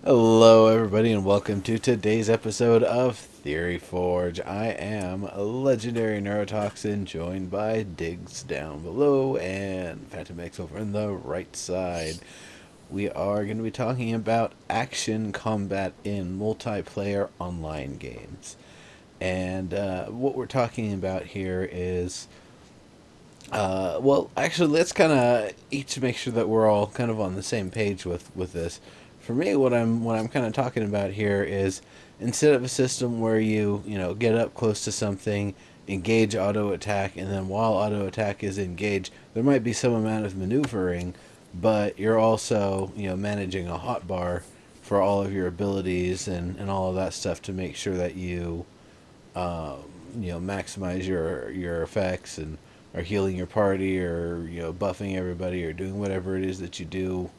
Hello, everybody, and welcome to today's episode of Theory Forge. I am a legendary neurotoxin, joined by Diggs down below and Phantom X over on the right side. We are going to be talking about action combat in multiplayer online games. And what we're talking about here is well, actually, let's kind of each make sure that we're all kind of on the same page with this. For me, what I'm kind of talking about here is instead of a system where you get up close to something, engage auto attack, and then while auto attack is engaged, there might be some amount of maneuvering, but you're also managing a hotbar for all of your abilities and all of that stuff to make sure that um, maximize your effects and are healing your party or buffing everybody or doing whatever it is that you do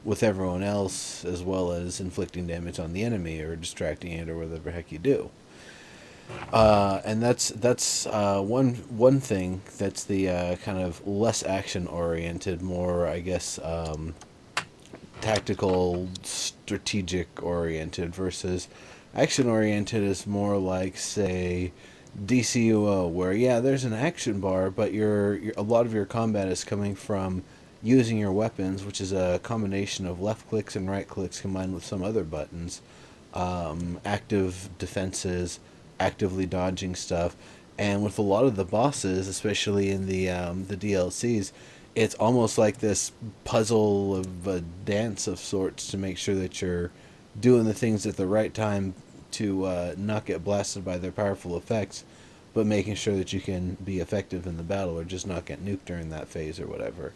with everyone else, as well as inflicting damage on the enemy or distracting it or whatever the heck you do. And that's one thing that's the kind of less action oriented, more I guess tactical, strategic oriented versus action oriented is more like, say, DCUO, where yeah, there's an action bar, but your a lot of your combat is coming from using your weapons, which is a combination of left clicks and right clicks combined with some other buttons, active defenses, actively dodging stuff, and with a lot of the bosses, especially in the DLCs, it's almost like this puzzle of a dance of sorts to make sure that you're doing the things at the right time to not get blasted by their powerful effects, but making sure that you can be effective in the battle or just not get nuked during that phase or whatever.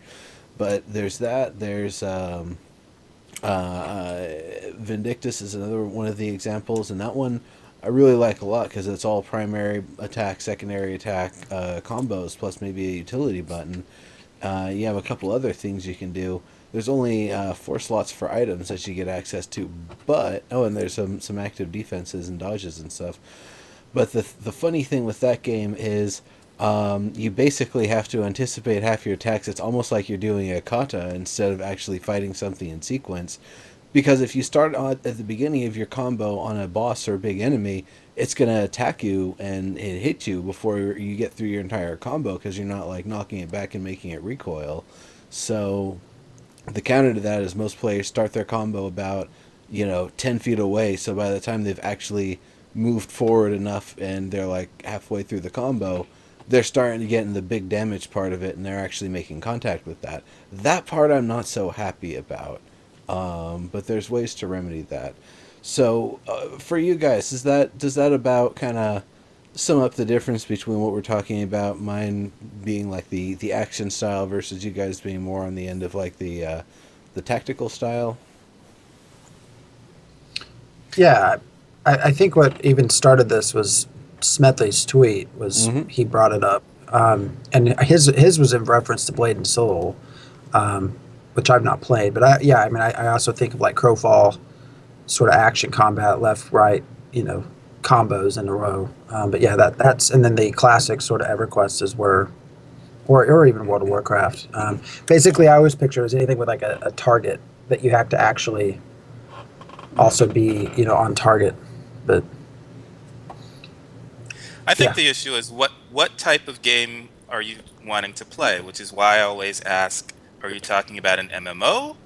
But there's that. There's Vindictus is another one of the examples, and that one I really like a lot because it's all primary attack, secondary attack combos, plus maybe a utility button. You have a couple other things you can do. There's only 4 slots for items that you get access to, but and there's some active defenses and dodges and stuff. But the funny thing with that game is you basically have to anticipate half your attacks. It's almost like you're doing a kata instead of actually fighting something in sequence. Because if you start at the beginning of your combo on a boss or a big enemy, it's going to attack you and it hit you before you get through your entire combo because you're not like knocking it back and making it recoil. So the counter to that is most players start their combo about 10 feet away, so by the time they've actually moved forward enough and they're like halfway through the combo, they're starting to get in the big damage part of it and they're actually making contact with that part I'm not so happy about. But there's ways to remedy that. So for you guys, does that about kind of sum up the difference between what we're talking about, mine being like the action style versus you guys being more on the end of like the tactical style? Yeah, I think what even started this was Smedley's tweet. Was Mm-hmm. he brought it up, and his was in reference to Blade and Soul, um, which I've not played. But I mean, I also think of like Crowfall, sort of action combat, left right, you know, combos in a row. But yeah, that's and then the classic sort of EverQuest is where, or even World of Warcraft. Basically, I always picture it as anything with like a target that you have to actually also be on target. But I think yeah. the issue is what type of game are you wanting to play, which is why I always ask, are you talking about an MMO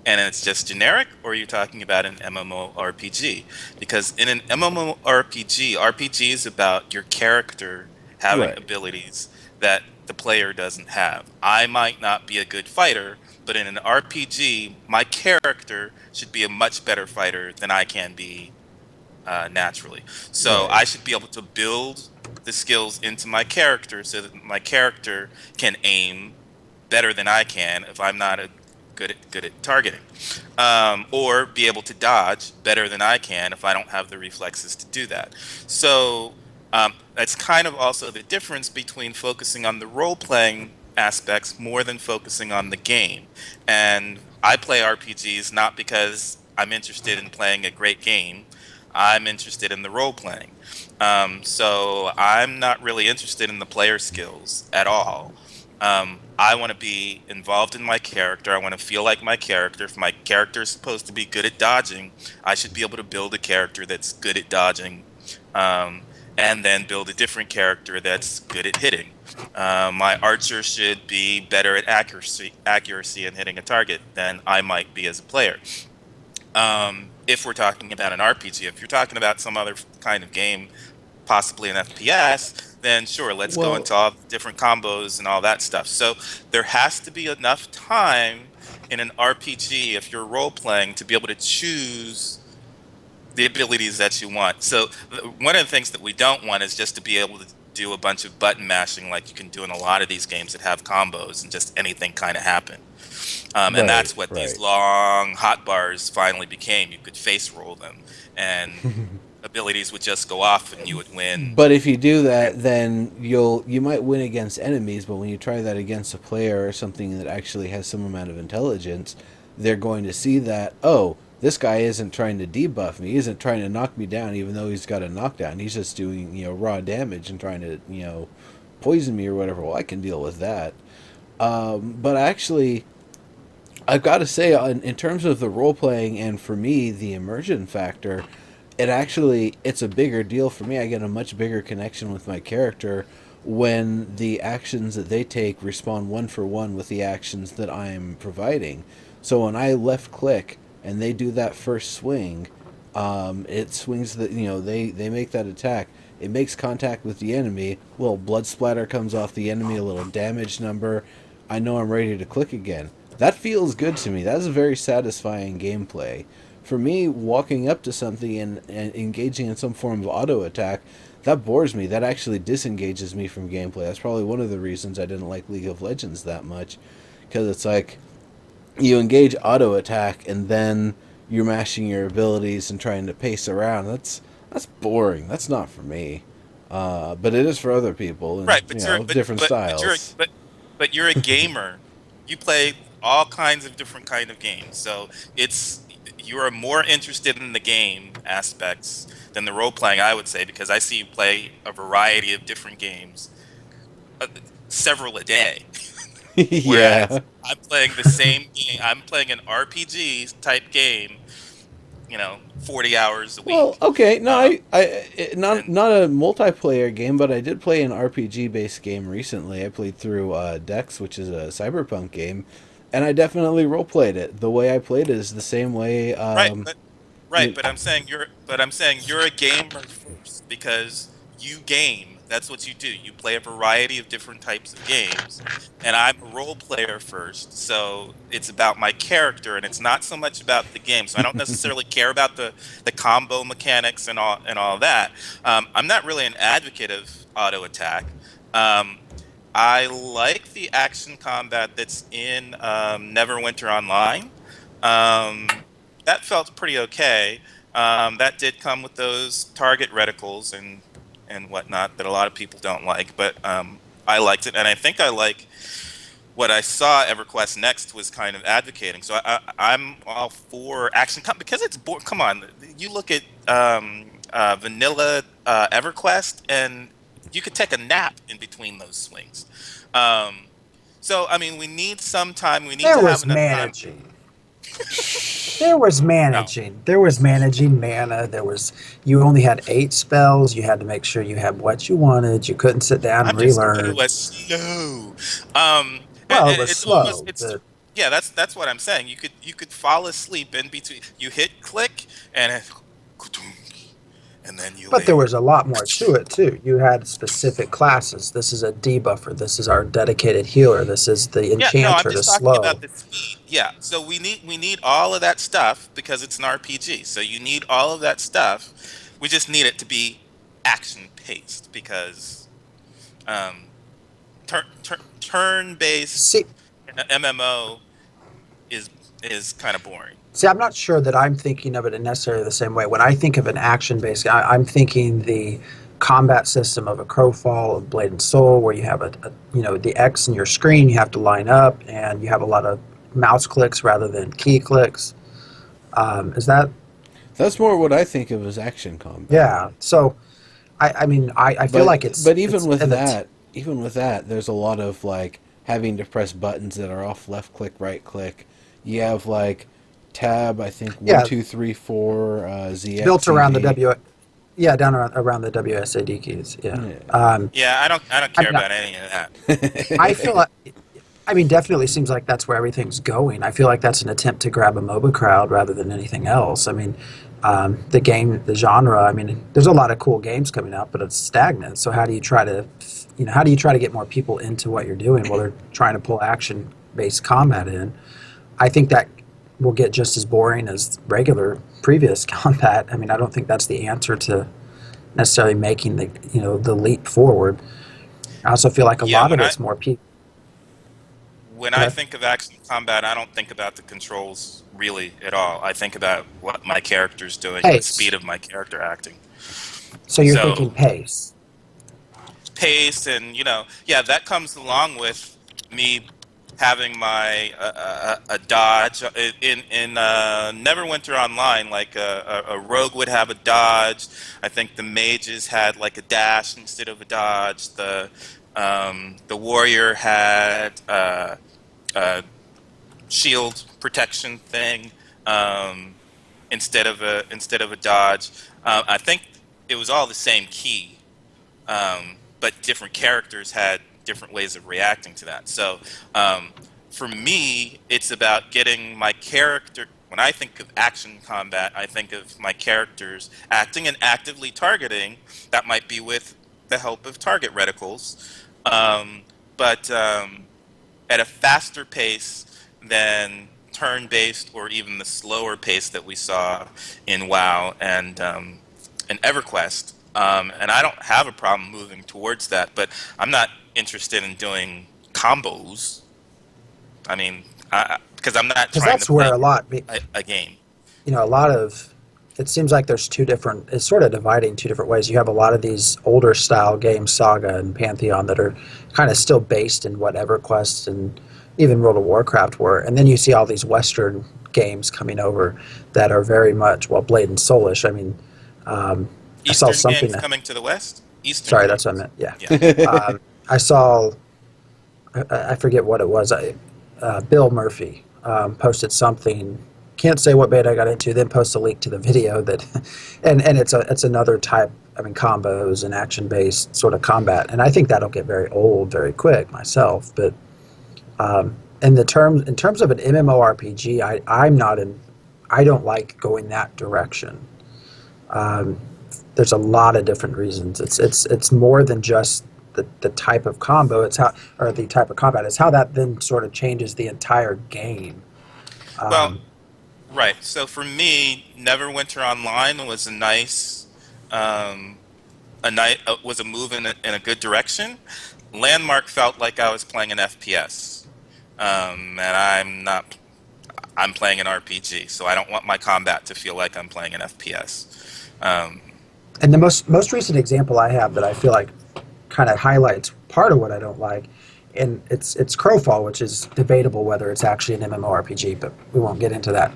and it's just generic, or are you talking about an MMORPG? Because in an MMORPG, RPG is about your character having Right. abilities that the player doesn't have. I might not be a good fighter, but in an RPG, my character should be a much better fighter than I can be naturally. So Right. I should be able to build the skills into my character so that my character can aim better than I can if I'm not good at targeting, or be able to dodge better than I can if I don't have the reflexes to do that. So that's kind of also the difference between focusing on the role playing aspects more than focusing on the game. And I play RPGs not because I'm interested in playing a great game. I'm interested in the role playing. So I'm not really interested in the player skills at all. I want to be involved in my character. I want to feel like my character. If my character is supposed to be good at dodging, I should be able to build a character that's good at dodging, um, and then build a different character that's good at hitting. My archer should be better at accuracy and hitting a target than I might be as a player. If we're talking about an RPG, if you're talking about some other kind of game, possibly an FPS, then sure, let's go Well, into all the different combos and all that stuff. So there has to be enough time in an RPG, if you're role playing, to be able to choose the abilities that you want. So one of the things that we don't want is just to be able to do a bunch of button mashing like you can do in a lot of these games that have combos and just anything kind of happen. And right, that's what these right. long hot bars finally became. You could face roll them, and abilities would just go off, and you would win. But if you do that, then you might win against enemies. But when you try that against a player or something that actually has some amount of intelligence, they're going to see that, oh, this guy isn't trying to debuff me. He isn't trying to knock me down, even though he's got a knockdown. He's just doing raw damage and trying to poison me or whatever. Well, I can deal with that. But actually, I've got to say, in terms of the role playing and for me the immersion factor, it's a bigger deal for me. I get a much bigger connection with my character when the actions that they take respond one for one with the actions that I'm providing. So when I left click and they do that first swing, it swings they make that attack. It makes contact with the enemy. A little blood splatter comes off the enemy. A little damage number. I know I'm ready to click again. That feels good to me. That's a very satisfying gameplay. For me, walking up to something and engaging in some form of auto attack, that bores me. That actually disengages me from gameplay. That's probably one of the reasons I didn't like League of Legends that much. Because it's like, you engage auto attack and then you're mashing your abilities and trying to pace around. That's boring. That's not for me. But it is for other people, and Right, different styles. but you're a gamer. You play all kinds of different kind of games, so it's you are more interested in the game aspects than the role playing, I would say, because I see you play a variety of different games, uh, several a day. Yeah. Whereas I'm playing the same game. I'm playing an RPG type game, 40 hours a Well, week. okay, no, Um, not and not a multiplayer game, but I did play an RPG based game recently. I played through Dex, which is a cyberpunk game, and I definitely role played it. The way I played it is the same way. right, right, You, but I'm saying you're a gamer first because you game. That's what you do. You play a variety of different types of games, and I'm a role player first. So it's about my character, and it's not so much about the game. So I don't necessarily care about the combo mechanics and all that. I'm not really an advocate of auto attack. Um, I like the action combat that's in Neverwinter Online. Um, that felt pretty okay. That did come with those target reticles and whatnot that a lot of people don't like, but I liked it, and I think I like what I saw EverQuest Next was kind of advocating. So I'm all for because it's come on, you look at vanilla EverQuest, and you could take a nap in between those swings. Um, so I mean, we need some time. We need There to have was enough time. managing. There was No, managing. There was managing mana. You only had 8 spells. You had to make sure you had what you wanted. You couldn't sit down I'm and just saying it relearn. was slow. Um, Well, it was it's almost slow. it's yeah. That's what I'm saying. You could fall asleep in between. You hit click and then you But there lay. was a lot more to it too. You had specific classes. This is a debuffer. This is our dedicated healer. This is the Yeah, no, I'm enchanter to just talking slow. about the speed. Yeah, so we need all of that stuff because it's an RPG. So you need all of that stuff. We just need it to be action paced because um, turn based See, MMO is is kind of boring. See, I'm not sure that I'm thinking of it in necessarily the same way. When I think of an action-based, I'm thinking the combat system of a Crowfall, of Blade and Soul, where you have the X in your screen, you have to line up, and you have a lot of mouse clicks rather than key clicks. Is that that's more what I think of as action combat. yeah? So, I mean, I feel But like it's but it's and the even with that, there's a lot of like having to press buttons that are off left click, right click. You have like tab, I think Yeah. 1, 2, 3, 4, ZX. Built around the yeah, down around the WSAD keys. Yeah. Yeah, I don't I'm care not- about any of that. I feel like, I mean, definitely seems like that's where everything's going. I feel like that's an attempt to grab a MOBA crowd rather than anything else. I mean, the genre. I mean, there's a lot of cool games coming out, but it's stagnant. So how do you try to, how do you try to get more people into what you're doing while they're trying to pull action-based combat in? I think that will get just as boring as regular previous combat. I mean, I don't think that's the answer to necessarily making the leap forward. I also feel like a Yeah, lot of when it's more people. When Go I ahead. think of action combat, I don't think about the controls really at all. I think about what my character's doing, the Pace. speed of my character acting. So you're So- thinking pace. Pace and yeah, that comes along with me having my a dodge in Neverwinter Online. Like a rogue would have a dodge. I think the mages had like a dash instead of a dodge. The warrior had a shield protection thing instead of a dodge. I think it was all the same key. But different characters had different ways of reacting to that. So for me, it's about getting my character. When I think of action combat, I think of my characters acting and actively targeting. That might be with the help of target reticles, but at a faster pace than turn-based or even the slower pace that we saw in WoW and EverQuest. And I don't have a problem moving towards that, but I'm not interested in doing combos. I mean, because I'm not Because trying that's to where play a lot, a game. a lot of, it seems like there's two different, it's sort of dividing two different ways. You have a lot of these older style games, Saga and Pantheon, that are kind of still based in what EverQuest and even World of Warcraft were. And then you see all these Western games coming over that are very much, well, Blade and Soulish. I mean, I saw Eastern something games that, coming to the West? Eastern sorry, games. that's what I meant, yeah. Yeah. I saw, I forget what it was. Bill Murphy posted something. Can't say what beta I got into. Then post a link to the video that, and it's another type. I mean, combos and action based sort of combat, and I think that'll get very old very quick myself. But in terms of an MMORPG, I'm not in. I don't like going that direction. There's a lot of different reasons. It's more than just the type of combo. It's how, or the type of combat. It's how that then sort of changes the entire game. Well, right. So for me, Neverwinter Online was a nice, was a move in a good direction. Landmark felt like I was playing an FPS, and I'm not. I'm playing an RPG, so I don't want my combat to feel like I'm playing an FPS. And the most recent example I have that I feel like kind of highlights part of what I don't like, and it's Crowfall, which is debatable whether it's actually an MMORPG, but we won't get into that.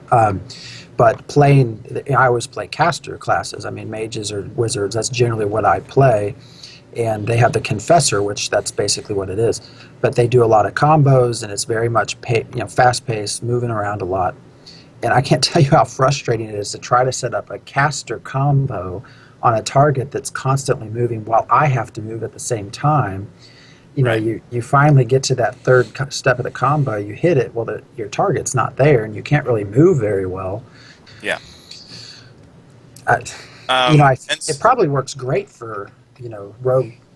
But I always play caster classes. I mean, mages or wizards, that's generally what I play. And they have the Confessor, which that's basically what it is. But they do a lot of combos, and it's very much fast-paced, moving around a lot. And I can't tell you how frustrating it is to try to set up a caster combo on a target that's constantly moving while I have to move at the same time. Right. You finally get to that third step of the combo, you hit it, well, your target's not there, and you can't really move very well. Yeah. It probably works great for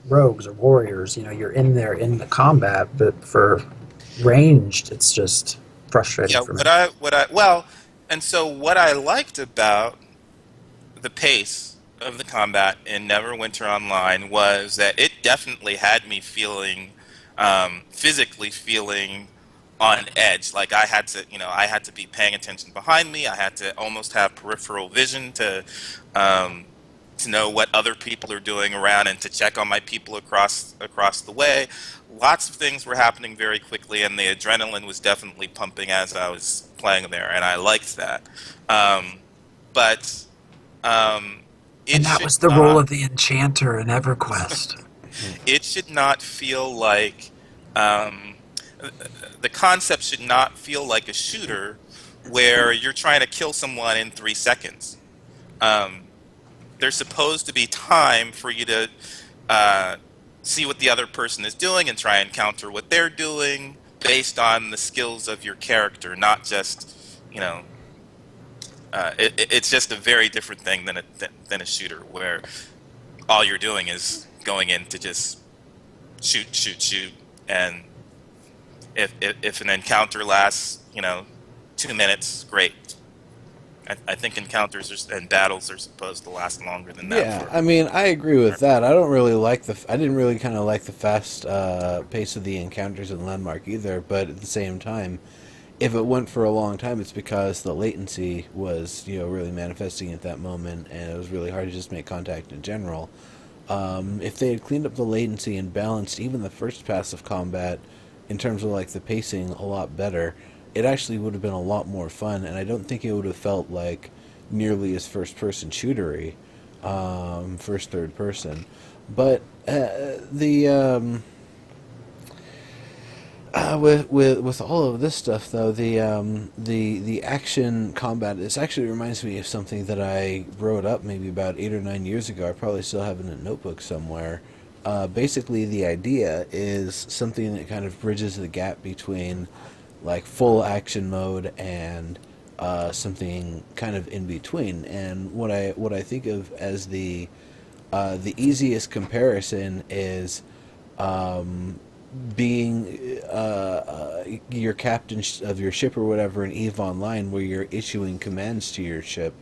rogues or warriors. You're in there in the combat, but for ranged, it's just frustrating for me. So what I liked about the pace of the combat in Neverwinter Online was that it definitely had me feeling, physically feeling on edge. Like I had to be paying attention behind me. I had to almost have peripheral vision to know what other people are doing around and to check on my people across the way. Lots of things were happening very quickly, and the adrenaline was definitely pumping as I was playing there, and I liked that. And that was the role of the Enchanter in EverQuest. It should not feel like the concept should not feel like a shooter where you're trying to kill someone in 3 seconds. Um, there's supposed to be time for you to uh, see what the other person is doing and try and counter what they're doing based on the skills of your character, not just, you know, it's just a very different thing than a shooter where all you're doing is going in to just shoot, shoot, shoot, and if an encounter lasts, 2 minutes, great. I think encounters and battles are supposed to last longer than that. Yeah, I mean, I agree with that. I don't really like I didn't really kind of like the fast pace of the encounters in Landmark either. But at the same time, if it went for a long time, it's because the latency was, really manifesting at that moment, and it was really hard to just make contact in general. If they had cleaned up the latency and balanced even the first pass of combat in terms of like the pacing a lot better, it actually would have been a lot more fun, and I don't think it would have felt like nearly as first person shootery, first third person. But the with all of this stuff though, the action combat, this actually reminds me of something that I wrote up maybe about 8 or 9 years ago. I probably still have it in a notebook somewhere. Basically, the idea is something that kind of bridges the gap between like full action mode and something kind of in between. And what I think of as the easiest comparison is being your captain of your ship or whatever in EVE Online, where you're issuing commands to your ship,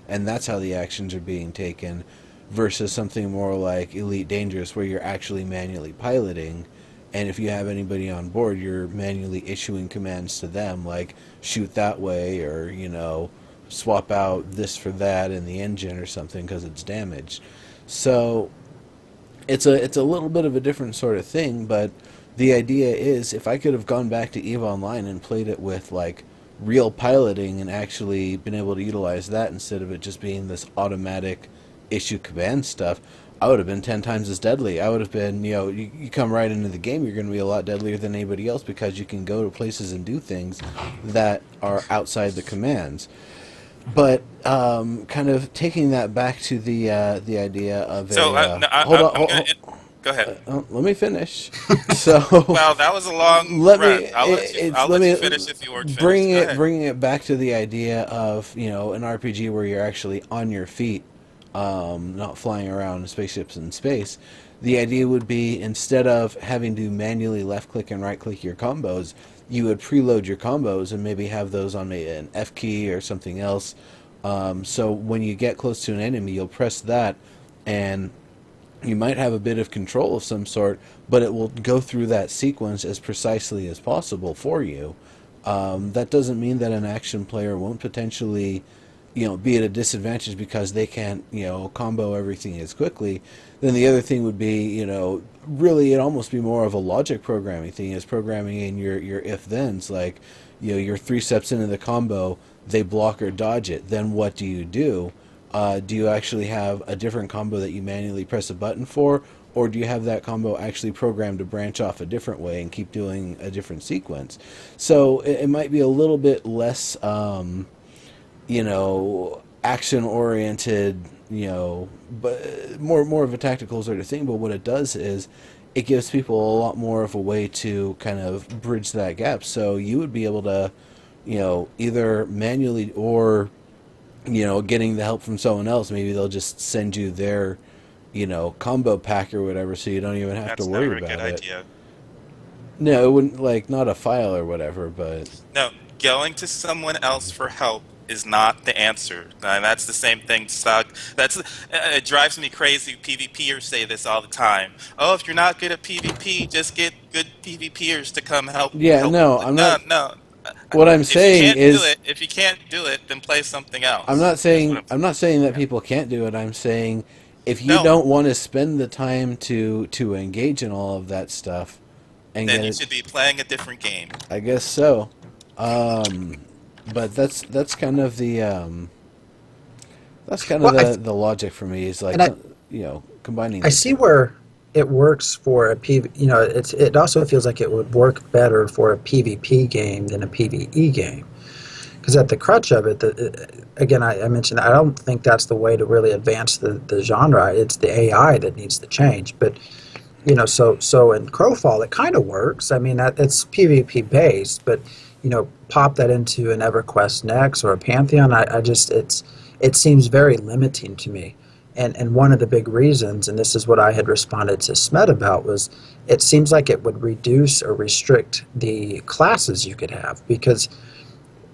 and that's how the actions are being taken, versus something more like Elite Dangerous, where you're actually manually piloting, and if you have anybody on board, you're manually issuing commands to them, like shoot that way, or swap out this for that in the engine or something because it's damaged. So it's a little bit of a different sort of thing, but the idea is if I could have gone back to EVE Online and played it with like real piloting and actually been able to utilize that instead of it just being this automatic issue command stuff, I would have been 10 times as deadly. I would have been, you come right into the game, you're going to be a lot deadlier than anybody else because you can go to places and do things that are outside the commands. But kind of taking that back to the idea of So hold on, I'm gonna go ahead. let me finish. So Well, that was a long let run. me I'll let let you me finish if you weren't finished. Go ahead. bringing it back to the idea of an RPG where you're actually on your feet, not flying around in spaceships in space. The idea would be, instead of having to manually left click and right click your combos, you would preload your combos and maybe have those on an F key or something else. So when you get close to an enemy, you'll press that, and you might have a bit of control of some sort, but it will go through that sequence as precisely as possible for you. That doesn't mean that an action player won't potentially, be at a disadvantage because they can't, combo everything as quickly. Then the other thing would be, really it'd almost be more of a logic programming thing, is programming in your if-thens, like, you're 3 steps into the combo, they block or dodge it, then what do you do? Do you actually have a different combo that you manually press a button for, or do you have that combo actually programmed to branch off a different way and keep doing a different sequence? So it might be a little bit less, action oriented, but more of a tactical sort of thing. But what it does is it gives people a lot more of a way to kind of bridge that gap. So you would be able to, either manually or, getting the help from someone else. Maybe they'll just send you their, combo pack or whatever, so you don't even have That's to never worry a good about it. idea. No, it wouldn't, like, not a file or whatever, but No, going to someone else for help is not the answer. And that's the same thing, Sug. It drives me crazy. PvPers say this all the time. Oh, if you're not good at PvP, just get good PvPers to come help. yeah, Help. no, I'm No, not. no. What I'm If you saying can't do is, it, if you can't do it, then play something else. I'm not Is what saying I'm not saying that people can't do it. I'm saying if you No, don't want to spend the time to engage in all of that stuff and then get you it, should be playing a different game. I guess so. But that's kind of Well, the logic for me, is like, and combining I the see two. where it works for a PV. You know, it also feels like it would work better for a PvP game than a PvE game. Because at the crutch of it, again, I mentioned I don't think that's the way to really advance the genre. It's the AI that needs to change. But you know, so in Crowfall, it kind of works. I mean, it's PvP based, but you know, pop that into an EverQuest Next or a Pantheon. I just it seems very limiting to me. And one of the big reasons, and this is what I had responded to Smet about, was it seems like it would reduce or restrict the classes you could have because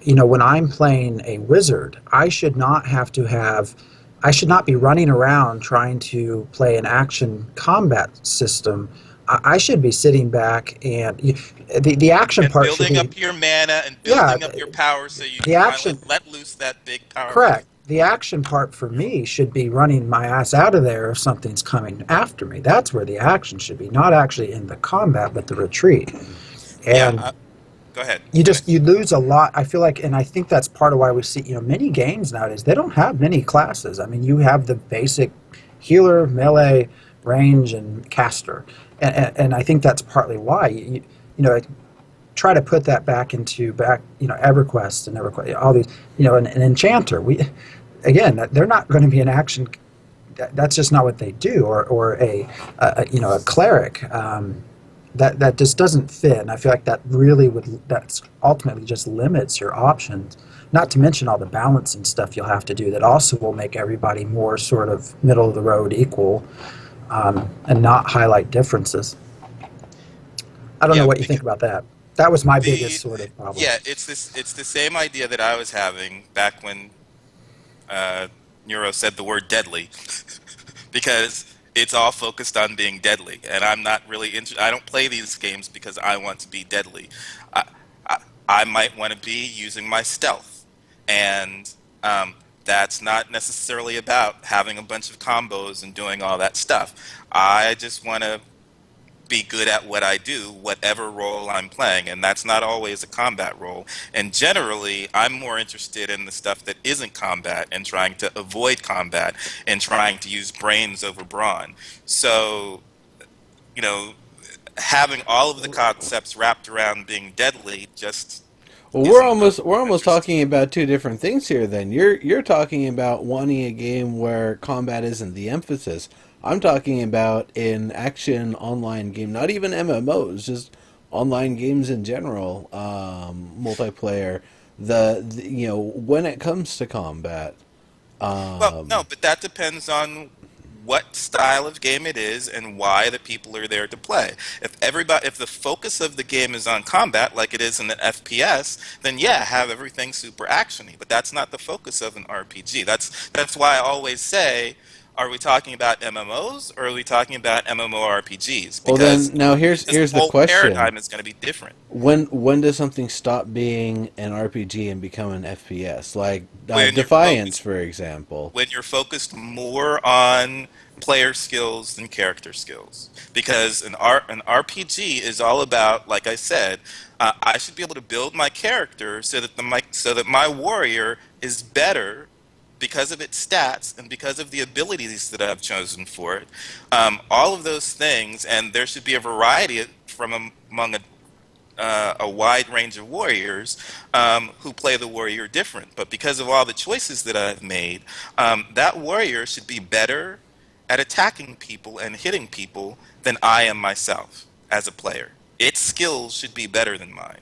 you know, when I'm playing a wizard, I should not be running around trying to play an action combat system. I should be sitting back and the action And part should building be, up your mana and yeah, building up your power so you the can finally action, let loose that big power beast. correct. The action part for me should be running my ass out of there if something's coming after me. That's where the action should be, not actually in the combat, but the retreat. Yeah, And go ahead. you Finish. just you lose a lot. I feel like, and I think that's part of why we see, you know, many games nowadays, they don't have many classes. I mean, you have the basic healer, melee, range, and caster, and I think that's partly why you know, try to put that back, you know, EverQuest and EverQuest, all these, you know, an enchanter. Again, they're not going to be an action. That's just not what they do, or a you know, a cleric. That just doesn't fit, and I feel like that's ultimately just limits your options. Not to mention all the balancing stuff you'll have to do that also will make everybody more sort of middle of the road equal, and not highlight differences. I don't know Yeah, what you think about that. That was my biggest the sort of problem. yeah, it's the same idea that I was having back when Neuro said the word deadly, because it's all focused on being deadly, and I'm not really I don't play these games because I want to be deadly. I I, I might want to be using my stealth, and that's not necessarily about having a bunch of combos and doing all that stuff. I just want to be good at what I do, whatever role I'm playing, and that's not always a combat role. And generally, I'm more interested in the stuff that isn't combat and trying to avoid combat and trying to use brains over brawn. So, you know, having all of the concepts wrapped around being deadly just Well, isn't we're almost interesting. talking about two different things here. Then you're talking about wanting a game where combat isn't the emphasis. I'm talking about an action online game, not even MMOs, just online games in general, multiplayer. You know, when it comes to combat, Well, no, um, but that depends on what style of game it is and why the people are there to play. If the focus of the game is on combat, like it is in an FPS, then yeah, have everything super actiony. But that's not the focus of an RPG. That's why I always say, are we talking about MMOs or are we talking about MMORPGs? well, then Because now this here's the whole question: paradigm is going to be different. when does something stop being an RPG and become an FPS? Like When you're Defiance, focused for example. when you're focused more on player skills than character skills, because an RPG is all about, like I said, I should be able to build my character so that my warrior is better because of its stats and because of the abilities that I've chosen for it. All of those things, and there should be a variety among a wide range of warriors who play the warrior different. But because of all the choices that I've made, that warrior should be better at attacking people and hitting people than I am myself as a player. Its skills should be better than mine.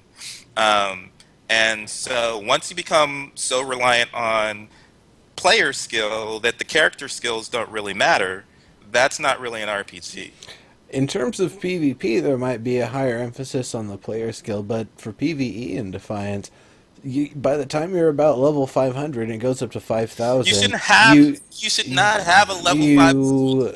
Um, and so once you become so reliant on player skill that the character skills don't really matter, that's not really an RPG. In terms of PvP, there might be a higher emphasis on the player skill, but for PvE in Defiance, by the time you're about level 500 and it goes up to 5,000, You should not have a level 5 you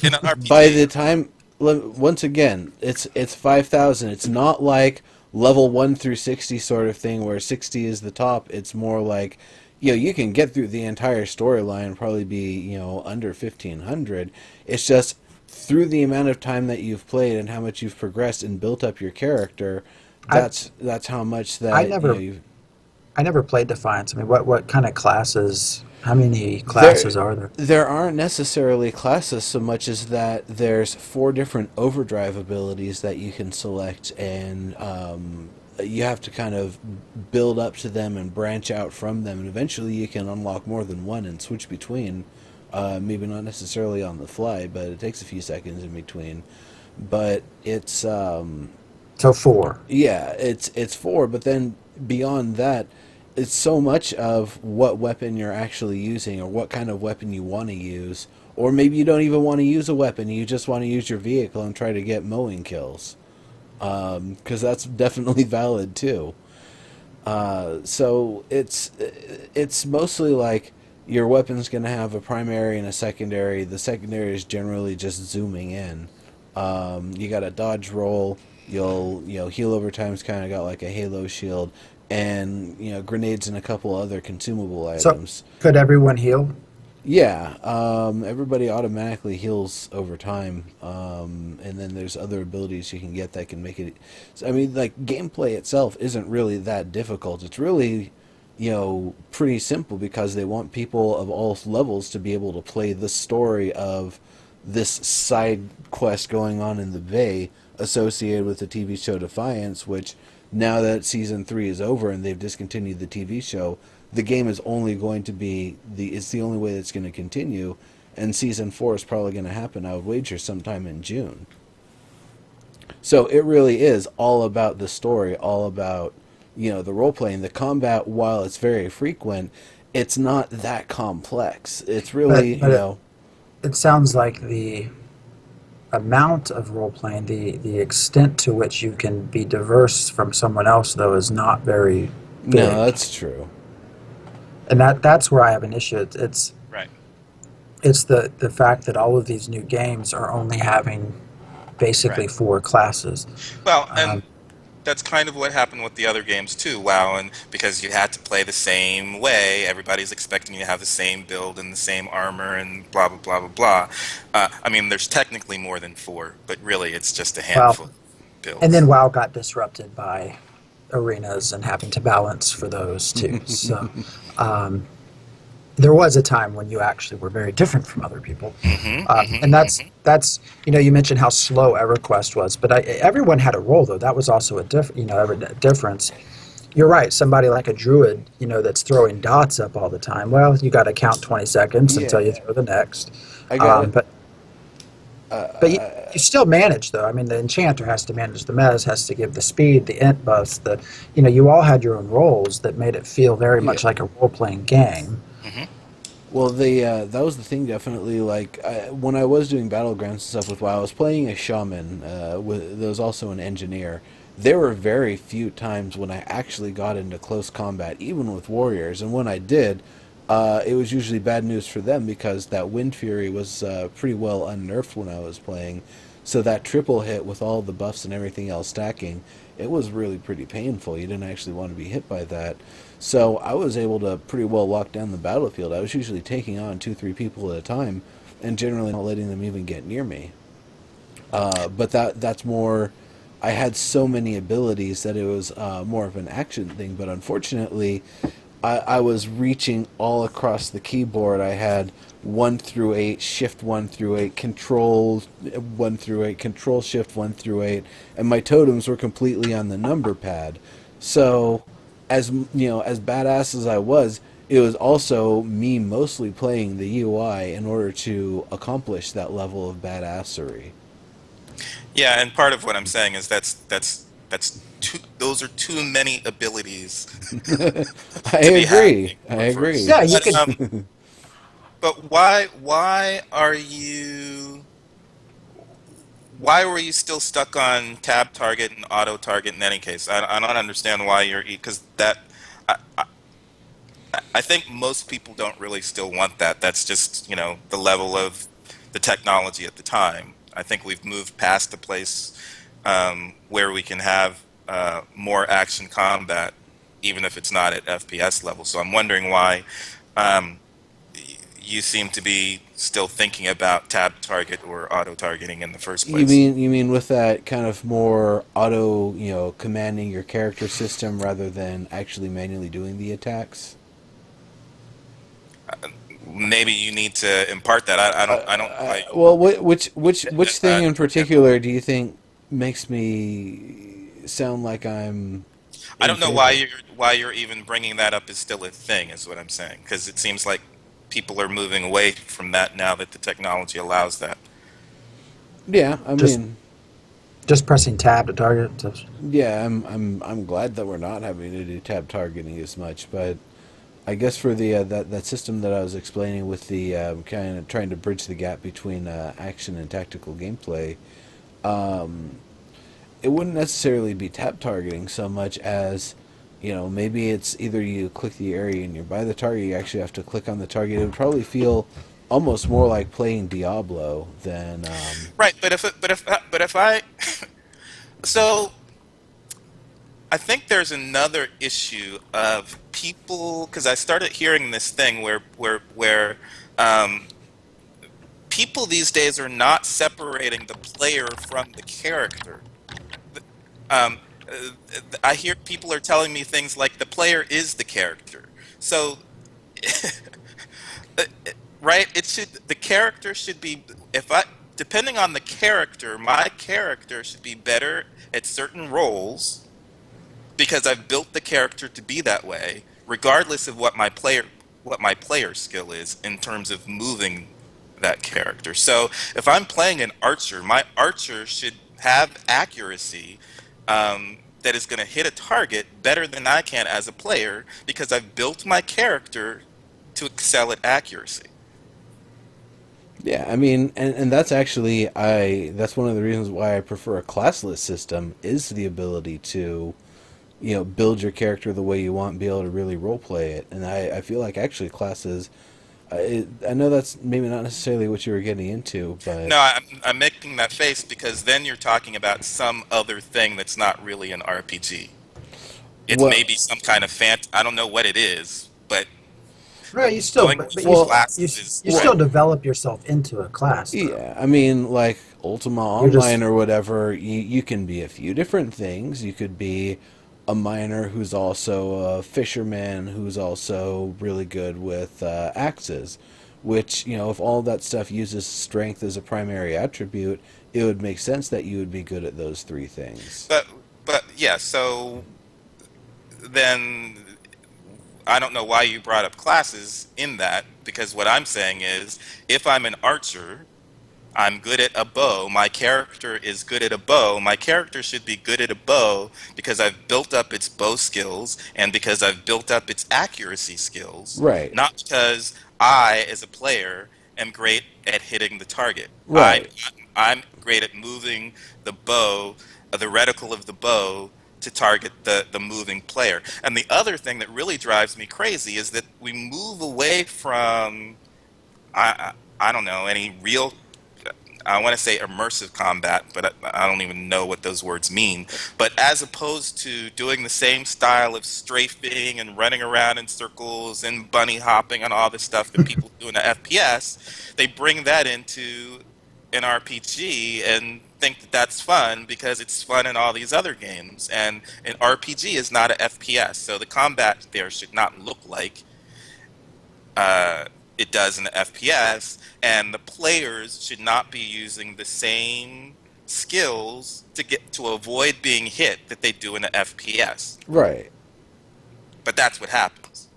in an by RPG. the time once again, it's 5,000. It's not like level 1 through 60 sort of thing where 60 is the top. It's more like, you know, you can get through the entire storyline and probably be, you know, under 1,500. It's just through the amount of time that you've played and how much you've progressed and built up your character. I That's how much I that, you know, never you I never played Defiance. I mean, what kind of classes How many classes are there? There aren't necessarily classes so much as that there's 4 different overdrive abilities that you can select, and you have to kind of build up to them and branch out from them, and eventually you can unlock more than one and switch between. Maybe not necessarily on the fly, but it takes a few seconds in between. But it's So 4. yeah, it's 4, but then beyond that, it's so much of what weapon you're actually using or what kind of weapon you want to use, or maybe you don't even want to use a weapon, you just want to use your vehicle and try to get mowing kills, because that's definitely valid too. So it's mostly like your weapon's going to have a primary and a secondary. The secondary is generally just zooming in. You got a dodge roll. You'll heal over time's kind of got like a halo shield, and grenades and a couple other consumable So items. could everyone heal? Yeah, everybody automatically heals over time, and then there's other abilities you can get that can make it. I mean, like gameplay itself isn't really that difficult. It's really, pretty simple because they want people of all levels to be able to play the story of this side quest going on in the Bay associated with the TV show Defiance, which now that season 3 is over and they've discontinued the TV show, the game is only going to be it's the only way that's going to continue, and season 4 is probably going to happen, I would wager, sometime in June. So it really is all about the story, all about the role playing. The combat, while it's very frequent, it's not that complex. It's really But it sounds like the amount of role playing, the extent to which you can be diverse from someone else, though, is not very big. no, that's true. And that's where I have an issue. It's Right. it's the fact that all of these new games are only having basically Right. 4 classes. Well, and Um, that's kind of what happened with the other games too. WoW, and because you had to play the same way, everybody's expecting you to have the same build and the same armor and blah blah blah blah blah. I mean, there's technically more than 4, but really, it's just a handful of builds. and then WoW got disrupted by arenas and having to balance for those too. So there was a time when you actually were very different from other people, and that's you mentioned how slow EverQuest was, but everyone had a role though. That was also a difference. You're right. Somebody like a druid, that's throwing dots up all the time. Well, you got to count 20 seconds until you Yeah. throw the next. I got it. But you still manage though. I mean, the enchanter has to manage the mez, has to give the speed, the int buffs. You all had your own roles that made it feel very much like a role playing game. Well, that was the thing, definitely. Like, when I was doing Battlegrounds and stuff with WoW, I was playing a shaman. There was also an engineer. There were very few times when I actually got into close combat, even with warriors. And when I did, it was usually bad news for them because that Wind Fury was pretty well unnerfed when I was playing. So that triple hit with all the buffs and everything else stacking, it was really pretty painful. You didn't actually want to be hit by that. So I was able to pretty well lock down the battlefield. I was usually taking on 2-3 people at a time and generally not letting them even get near me. But that's more... I had so many abilities that it was more of an action thing. But unfortunately, I was reaching all across the keyboard. I had 1 through 8, shift 1 through 8, control 1 through 8, control shift 1 through 8, and my totems were completely on the number pad. So, as badass as I was, it was also me mostly playing the UI in order to accomplish that level of badassery. Yeah, and part of what I'm saying is that's too. Those are too many abilities. I to be agree. happening I for agree. first. Yeah, you But, could. but why are you? Why were you still stuck on tab target and auto target in any case? I don't understand why you're because that. I think most people don't really still want that. That's just the level of the technology at the time. I think we've moved past the place where we can have more action combat, even if it's not at FPS level. So I'm wondering why you seem to be still thinking about tab target or auto targeting in the first place. You mean with that kind of more auto, commanding your character system rather than actually manually doing the attacks? Maybe you need to impart that. I don't know why Well, which thing in you particular do you think makes me sound like I'm I in don't know why favor? you're even bringing that up is still a thing, is what I'm saying, because it seems like people are moving away from that now that the technology allows that. Yeah, I Just mean, just pressing tab to target. So, yeah, I'm glad that we're not having to do tab targeting as much, but I guess for the that system that I was explaining with the kind of trying to bridge the gap between action and tactical gameplay, it wouldn't necessarily be tap targeting so much as, maybe it's either you click the area and you're by the target, you actually have to click on the target. It would probably feel almost more like playing Diablo than Right, but if I so I think there's another issue of people, because I started hearing this thing where um, people these days are not separating the player from the character. Um, I hear people are telling me things like the player is the character. So, right, the character should be, if I depending on the character, my character should be better at certain roles because I've built the character to be that way, regardless of what my player skill is in terms of moving that character. So if I'm playing an archer, my archer should have accuracy that is going to hit a target better than I can as a player because I've built my character to excel at accuracy. yeah. I mean, and that's one of the reasons why I prefer a classless system is the ability to build your character the way you want and be able to really role play it. And I feel like actually classes, I know that's maybe not necessarily what you were getting into, but No, I'm making that face because then you're talking about some other thing that's not really an RPG. It's what maybe some kind of I don't know what it is, but right, you still, going but with you well classes is you right. still develop yourself into a class, though. yeah, I mean, like Ultima You're just Online or whatever, you can be a few different things. You could be a miner who's also a fisherman who's also really good with axes, which, if all that stuff uses strength as a primary attribute, it would make sense that you would be good at those three things. But yeah, so then I don't know why you brought up classes in that because what I'm saying is if I'm an archer, I'm good at a bow. My character is good at a bow. My character should be good at a bow because I've built up its bow skills and because I've built up its accuracy skills, Right, not because I, as a player, am great at hitting the target. right. I'm great at moving the bow, the reticle of the bow, to target the moving player. And the other thing that really drives me crazy is that we move away from I don't know any real I want to say immersive combat, but I don't even know what those words mean. But as opposed to doing the same style of strafing and running around in circles and bunny hopping and all the stuff that people do in the FPS, they bring that into an RPG and think that that's fun because it's fun in all these other games. And an RPG is not an FPS, so the combat there should not look like uh, it does in the FPS, and the players should not be using the same skills to avoid being hit that they do in the FPS. Right. But that's what happens.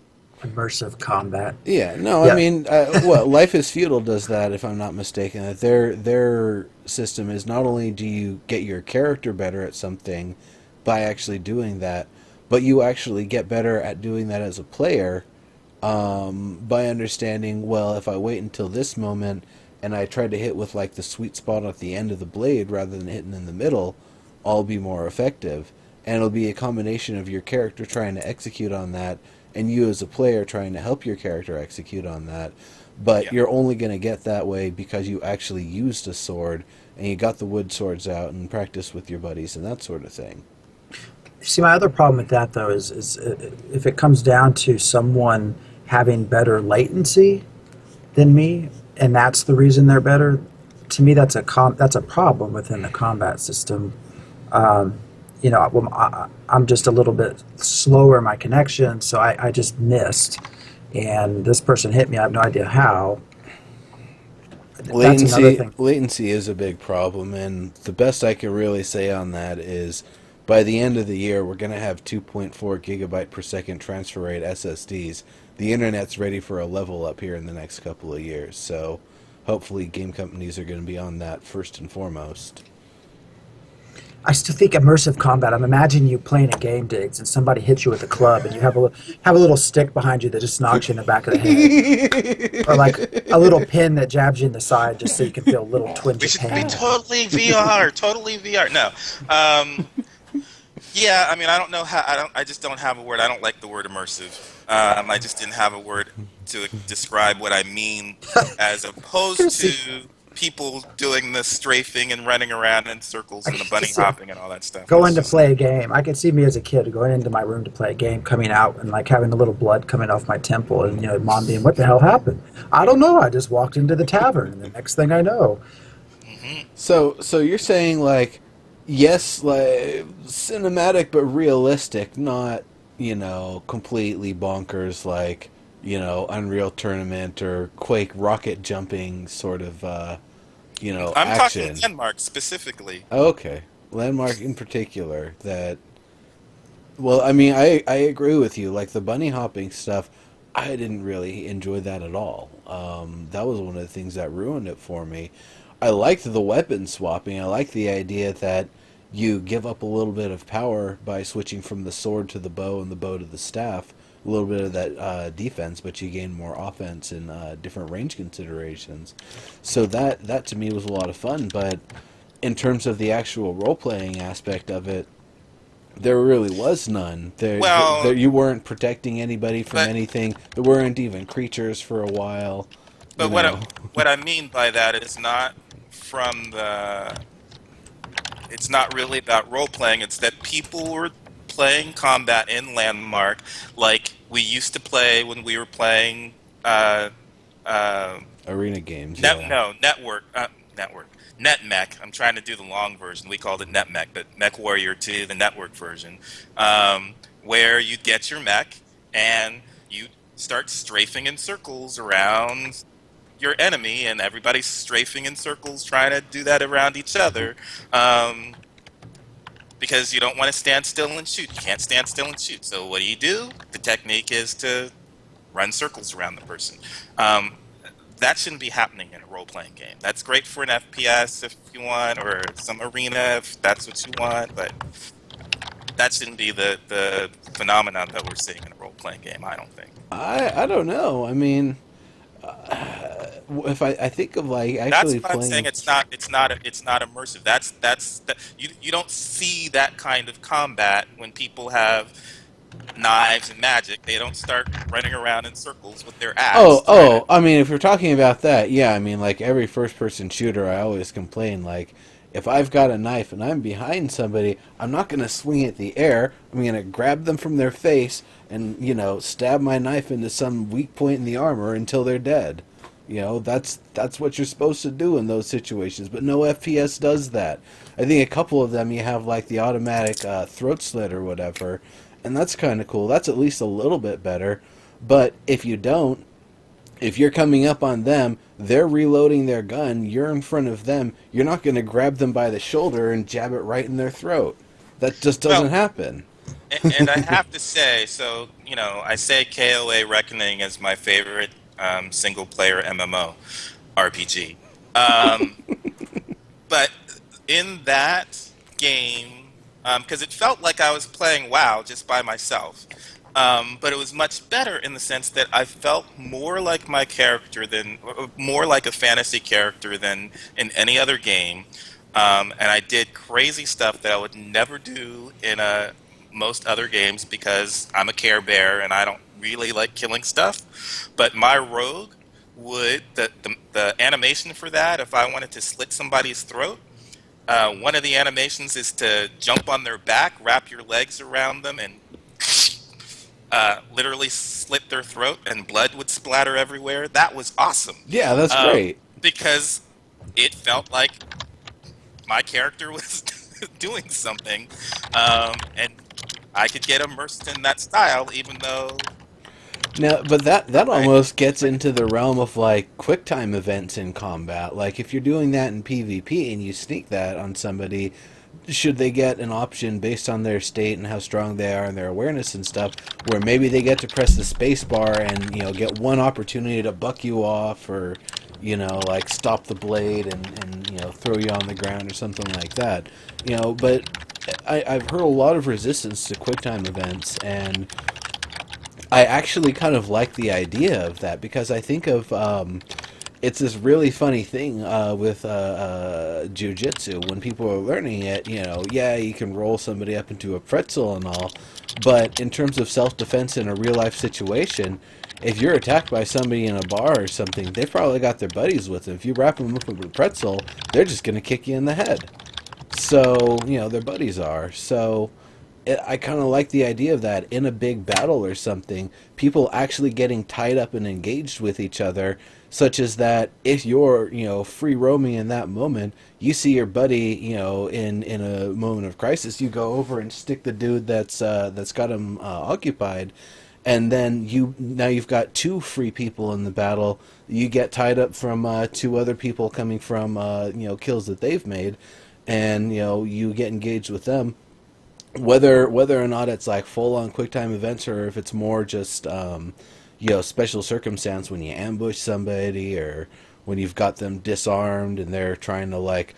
immersive combat. Yeah, no, I Yeah, mean, what Life is Feudal does that, if I'm not mistaken. That their system is not only do you get your character better at something by actually doing that, but you actually get better at doing that as a player by understanding. Well, if I wait until this moment and I try to hit with like the sweet spot at the end of the blade rather than hitting in the middle, I'll be more effective. And it'll be a combination of your character trying to execute on that and you as a player trying to help your character execute on that. But Yeah. you're only going to get that way because you actually used a sword and you got the wood swords out and practiced with your buddies and that sort of thing. see, my other problem with that though is if it comes down to someone having better latency than me, and that's the reason they're better. To me, that's a problem within the combat system. Um, I'm just a little bit slower in my connection, so I just missed. and this person hit me. I have no idea how. That's another thing. Latency is a big problem, and the best I can really say on that is by the end of the year we're going to have 2.4 gigabyte per second transfer rate SSDs. The internet's ready for a level up here in the next couple of years, so hopefully game companies are going to be on that first and foremost. I still think immersive combat. I'm imagining you playing a game, Diggs, and somebody hits you with a club, and you have have a little stick behind you that just knocks you in the back of the head, or like a little pin that jabs you in the side, just so you can feel a little twinge We of should be pain. totally VR, totally VR. No, yeah. I mean, I don't know how. I just don't have a word. I don't like the word immersive. I just didn't have a word to describe what I mean, as opposed to people doing the strafing and running around in circles and the bunny hopping and all that stuff. Going to play a game. I could see me as a kid going into my room to play a game, coming out and like having a little blood coming off my temple, and mom being, "What the hell happened?" I don't know. I just walked into the tavern, and the next thing I know, So you're saying like, yes, like cinematic but realistic, not completely bonkers like Unreal Tournament or Quake rocket jumping sort of I'm action. talking Landmark specifically. Okay, Landmark in particular. That well, I mean, I agree with you. Like the bunny hopping stuff, I didn't really enjoy that at all. That was one of the things that ruined it for me. I liked the weapon swapping. I liked the idea that you give up a little bit of power by switching from the sword to the bow and the bow to the staff. A little bit of that defense, but you gain more offense and different range considerations. So that to me was a lot of fun. But in terms of the actual role playing aspect of it, there really was none. Well, You weren't protecting anybody from but anything. There weren't even creatures for a while. You but what know. what I mean by that is not from the. It's not really about role playing. It's that people were playing combat in Landmark like we used to play when we were playing. Uh, Arena games. Yeah. no, network. NetMech. I'm trying to do the long version. We called it NetMech, but Mech Warrior 2, the network version, where you get your mech and you start strafing in circles around your enemy, and everybody's strafing in circles trying to do that around each other, because you don't want to stand still and shoot. You can't stand still and shoot. So what do? The technique is to run circles around the person. That shouldn't be happening in a role-playing game. That's great for an FPS if you want, or some arena if that's what you want, but that shouldn't be the phenomenon that we're seeing in a role-playing game, I don't think. I don't know. I mean, if I think of like That's actually why I'm saying playing. it's not immersive. You don't see that kind of combat when people have knives and magic. They don't start running around in circles with their axe. I mean, if you're talking about that, yeah, I mean, like every first-person shooter, I always complain, like, if I've got a knife and I'm behind somebody, I'm not going to swing at the air. I'm going to grab them from their face and, stab my knife into some weak point in the armor until they're dead. That's what you're supposed to do in those situations, but no FPS does that. I think a couple of them you have, like, the automatic throat slit or whatever, and that's kind of cool. That's at least a little bit better. But if you don't, if you're coming up on them, they're reloading their gun, you're in front of them, you're not going to grab them by the shoulder and jab it right in their throat. That just doesn't Well, happen. and I have to say, so I say KOA Reckoning is my favorite single-player MMO RPG, but in that game, because it felt like I was playing WoW just by myself. But it was much better in the sense that I felt more like my character more like a fantasy character than in any other game. And I did crazy stuff that I would never do in most other games because I'm a Care Bear and I don't really like killing stuff. But my rogue the animation for that, if I wanted to slit somebody's throat, one of the animations is to jump on their back, wrap your legs around them, and literally slit their throat, and blood would splatter everywhere. That was awesome. Yeah, that's great. Because it felt like my character was doing something, and I could get immersed in that style, even though Now, but that Right. almost gets into the realm of like quick time events in combat. Like if you're doing that in PvP and you sneak that on somebody, should they get an option based on their state and how strong they are and their awareness and stuff, where maybe they get to press the space bar and get one opportunity to buck you off or like stop the blade and throw you on the ground or something like that. But I've heard a lot of resistance to quick time events, and I actually kind of like the idea of that because I think of it's this really funny thing with jujitsu. When people are learning it, yeah, you can roll somebody up into a pretzel and all, but in terms of self defense in a real life situation, if you're attacked by somebody in a bar or something, they've probably got their buddies with them. If you wrap them up with a pretzel, they're just going to kick you in the head. So, their buddies are. So, I kind of like the idea of that in a big battle or something, people actually getting tied up and engaged with each other, such as that if you're, free roaming in that moment, you see your buddy, in a moment of crisis, you go over and stick the dude that's got him occupied, and then you've got two free people in the battle. You get tied up from two other people coming from kills that they've made, and you get engaged with them, whether or not it's like full on quick time events or if it's more just special circumstance when you ambush somebody or when you've got them disarmed and they're trying to like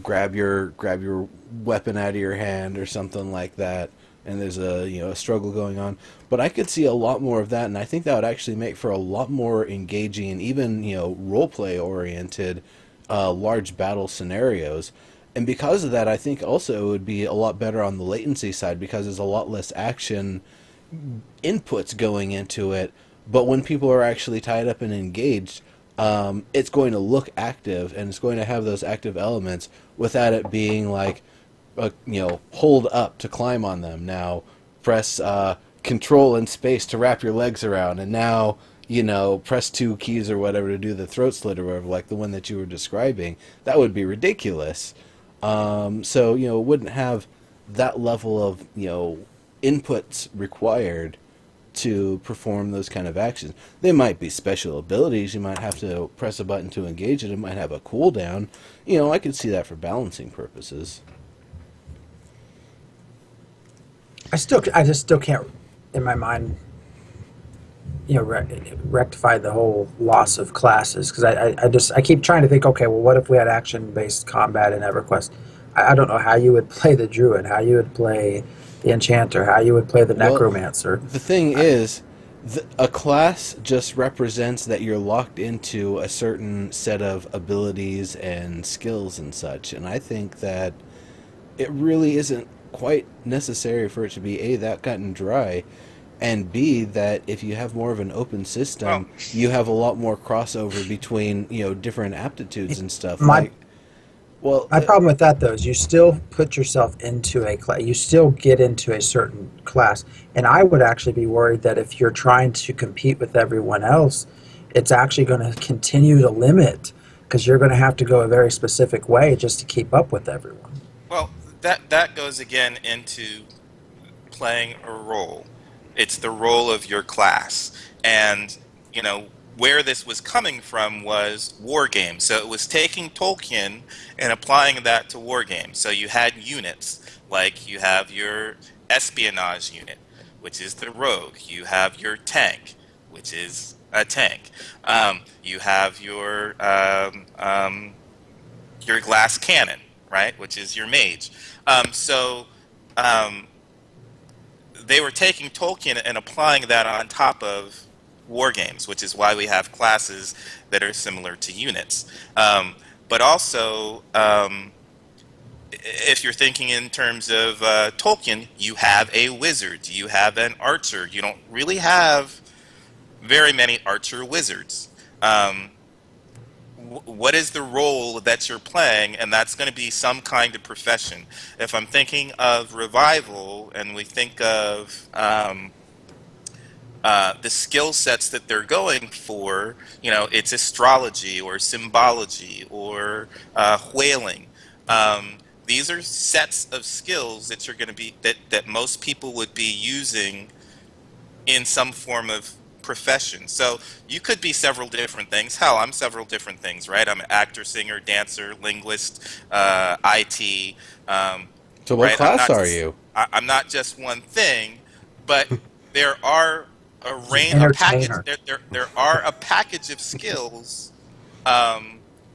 grab your weapon out of your hand or something like that, and there's a struggle going on. But I could see a lot more of that, and I think that would actually make for a lot more engaging and even role play oriented large battle scenarios. And because of that, I think also it would be a lot better on the latency side because there's a lot less action inputs going into it. But when people are actually tied up and engaged, it's going to look active and it's going to have those active elements without it being like, hold up to climb on them. Now press control and space to wrap your legs around, and now press two keys or whatever to do the throat slit or whatever, like the one that you were describing. That would be ridiculous. So it wouldn't have that level of inputs required to perform those kind of actions. They might be special abilities. You might have to press a button to engage it. It might have a cooldown. I could see that for balancing purposes. I just still can't, in my mind, rectify the whole loss of classes because I keep trying to think. Okay, well, what if we had action-based combat in EverQuest? I don't know how you would play the druid, how you would play the enchanter, how you would play the Well, necromancer. the thing is, a class just represents that you're locked into a certain set of abilities and skills and such. And I think that it really isn't quite necessary for it to be A, that cut and dry, and B, that if you have more of an open Well, system, you have a lot more crossover between different aptitudes and stuff. My Like, well, My problem with that though is you still put yourself into a class. You still get into a certain class, and I would actually be worried that if you're trying to compete with everyone else, it's actually going to continue to limit because you're going to have to go a very specific way just to keep up with everyone. well, that goes again into playing a role. It's the role of your class. And, where this was coming from was war games. So it was taking Tolkien and applying that to war games. So you had units, like you have your espionage unit, which is the rogue. You have your tank, which is a tank. You have your glass cannon, right, which is your mage. So they were taking Tolkien and applying that on top of war games, which is why we have classes that are similar to units. But also, if you're thinking in terms of Tolkien, you have a wizard, you have an archer. You don't really have very many archer wizards. What is the role that you're playing, and that's going to be some kind of profession. If I'm thinking of revival and we think of the skill sets that they're going for, it's astrology or symbology or whaling. These are sets of skills that you're going to be that most people would be using in some form of profession. So you could be several different things. Hell, I'm several different things, right? I'm an actor, singer, dancer, linguist, IT. So what Right? I'm class not are just you? I'm not just one thing, but there are a package. Entertainer. There are a package of skills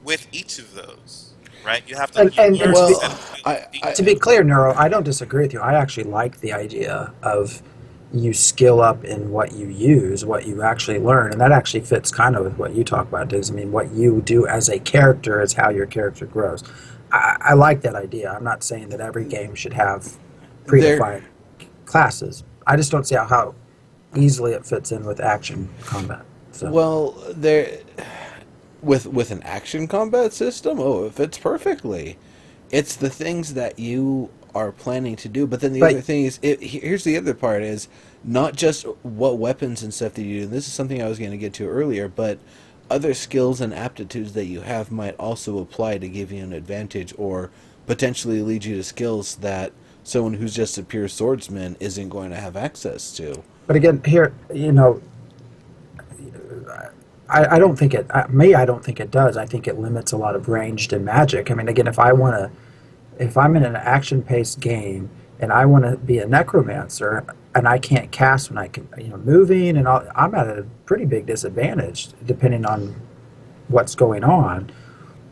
with each of those, right? You have to you And learn a Well, set. to be clear, Neuro, I don't disagree with you. I actually like the idea of you skill up in what you use, what you actually learn, and that actually fits kind of with what you talk about, Diggs. I mean, what you do as a character is how your character grows. I like that idea. I'm not saying that every game should have there. predefined classes. I just don't see how easily it fits in with action combat. So Well, there with an action combat system, oh, it fits perfectly. It's the things that you are planning to do, but then the but other thing is, here's the other part is not just what weapons and stuff that you do. And this is something I was going to get to earlier, but other skills and aptitudes that you have might also apply to give you an advantage or potentially lead you to skills that someone who's just a pure swordsman isn't going to have access to. but again, here, I don't think it. I don't think it does. I think it limits a lot of ranged and magic. I mean, again, if I'm in an action-paced game and I want to be a necromancer and I can't cast when I can, moving and all, I'm at a pretty big disadvantage depending on what's going on,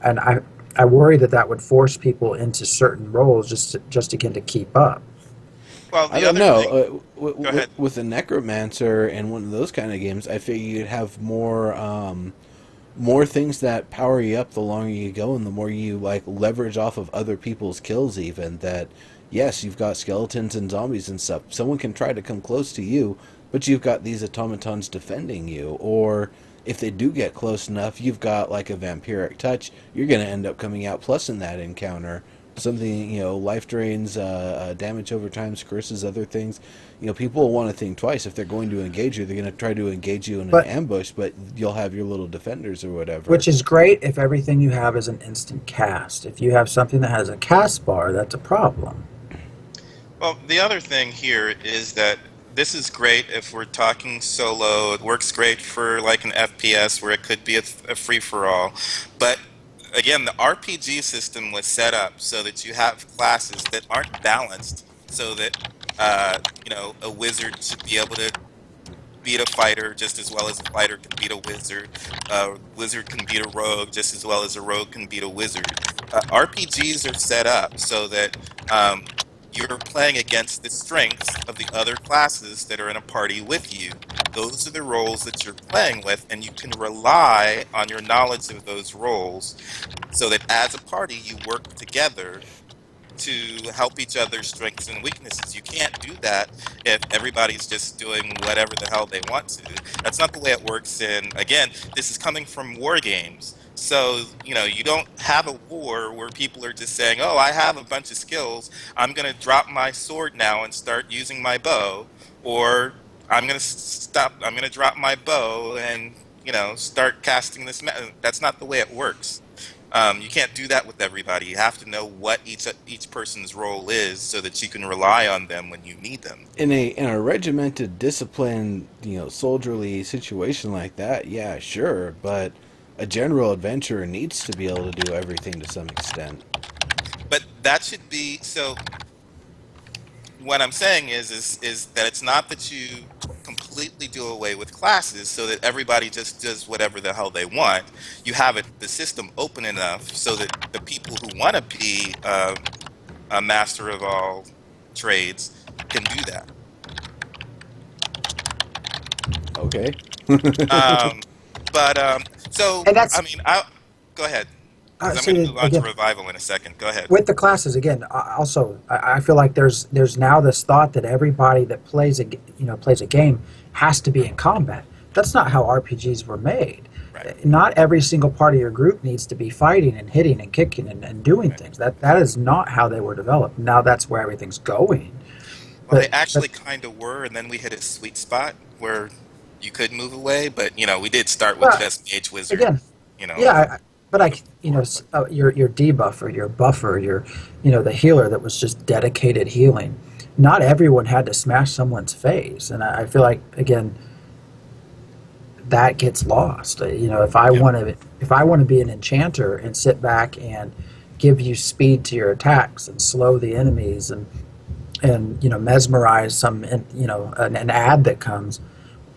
and I worry that would force people into certain roles just again to keep up. Well, I the don't other know. thing. Go ahead. With a necromancer and one of those kind of games, I figure you'd have more things that power you up the longer you go, and the more you like leverage off of other people's kills. Even that, yes, you've got skeletons and zombies and stuff. Someone can try to come close to you, but you've got these automatons defending you. Or if they do get close enough, you've got like a vampiric touch. You're going to end up coming out plus in that encounter. Something, life drains, damage over time, curses, other things. People will want to think twice if they're going to engage you. They're going to try to engage you in an But ambush, but you'll have your little defenders or whatever. which is great if everything you have is an instant cast. If you have something that has a cast bar, that's a problem. Well, the other thing here is that this is great if we're talking solo. It works great for like an FPS where it could be a free for all, but again, the RPG system was set up so that you have classes that aren't balanced, so that a wizard should be able to beat a fighter just as well as a fighter can beat a wizard. A wizard can beat a rogue just as well as a rogue can beat a wizard. RPGs are set up so that you're playing against the strengths of the other classes that are in a party with you. Those are the roles that you're playing with, and you can rely on your knowledge of those roles so that as a party you work together to help each other's strengths and weaknesses. You can't do that if everybody's just doing whatever the hell they want to. That's not the way it works again, this is coming from war games. So, you don't have a war where people are just saying, oh, I have a bunch of skills. I'm going to drop my sword now and start using my bow. Or I'm going to drop my bow and, start casting this. That's not the way it works. You can't do that with everybody. You have to know what each person's role is so that you can rely on them when you need them. In a regimented, disciplined, soldierly situation like that, yeah, sure, but a general adventurer needs to be able to do everything to some extent. But that should be so. What I'm saying is that it's not that you completely do away with classes so that everybody just does whatever the hell they want. You have the system open enough so that the people who want to be a master of all trades can do that. Okay. So And that's I mean, I go ahead because I'm so going to move on to again, revival in a second. Go ahead. with the classes again. Also, I feel like there's now this thought that everybody that plays a game has to be in combat. That's not how RPGs were made. Right. Not every single part of your group needs to be fighting and hitting and kicking and doing things. That is not how they were developed. Now that's where everything's going. Well, they But actually kind of were, and then we hit a sweet spot where you could move away, but we did start with Well, just Mage Wizard. again, You know, yeah, but your debuffer, your buffer, the healer that was just dedicated healing. Not everyone had to smash someone's face, and I feel like again, that gets lost. If I Yeah. want to be an enchanter and sit back and give you speed to your attacks and slow the enemies and mesmerize some an ad that comes,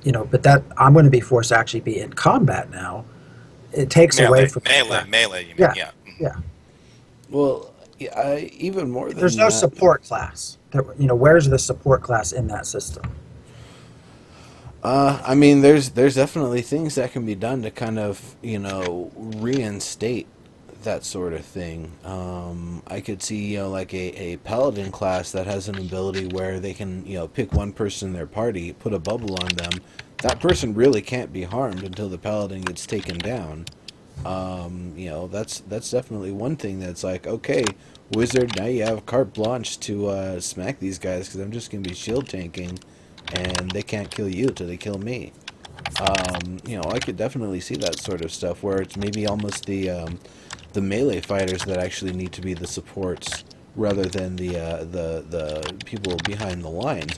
but that I'm going to be forced to actually be in combat now. It takes away Melee, from melee, that. melee. You mean? Yeah, Yeah. Mhm. yeah. Well, yeah, even more There's than no that. support class. Where's the support class in that system? I mean, there's definitely things that can be done to kind of reinstate that sort of thing. I could see like a paladin class that has an ability where they can pick one person in their party, put a bubble on them. That person really can't be harmed until the paladin gets taken down. That's definitely one thing that's like, okay, wizard, now you have carte blanche to smack these guys because I'm just gonna be shield tanking, and they can't kill you till they kill me. I could definitely see that sort of stuff where it's maybe almost the melee fighters that actually need to be the supports rather than the people behind the lines.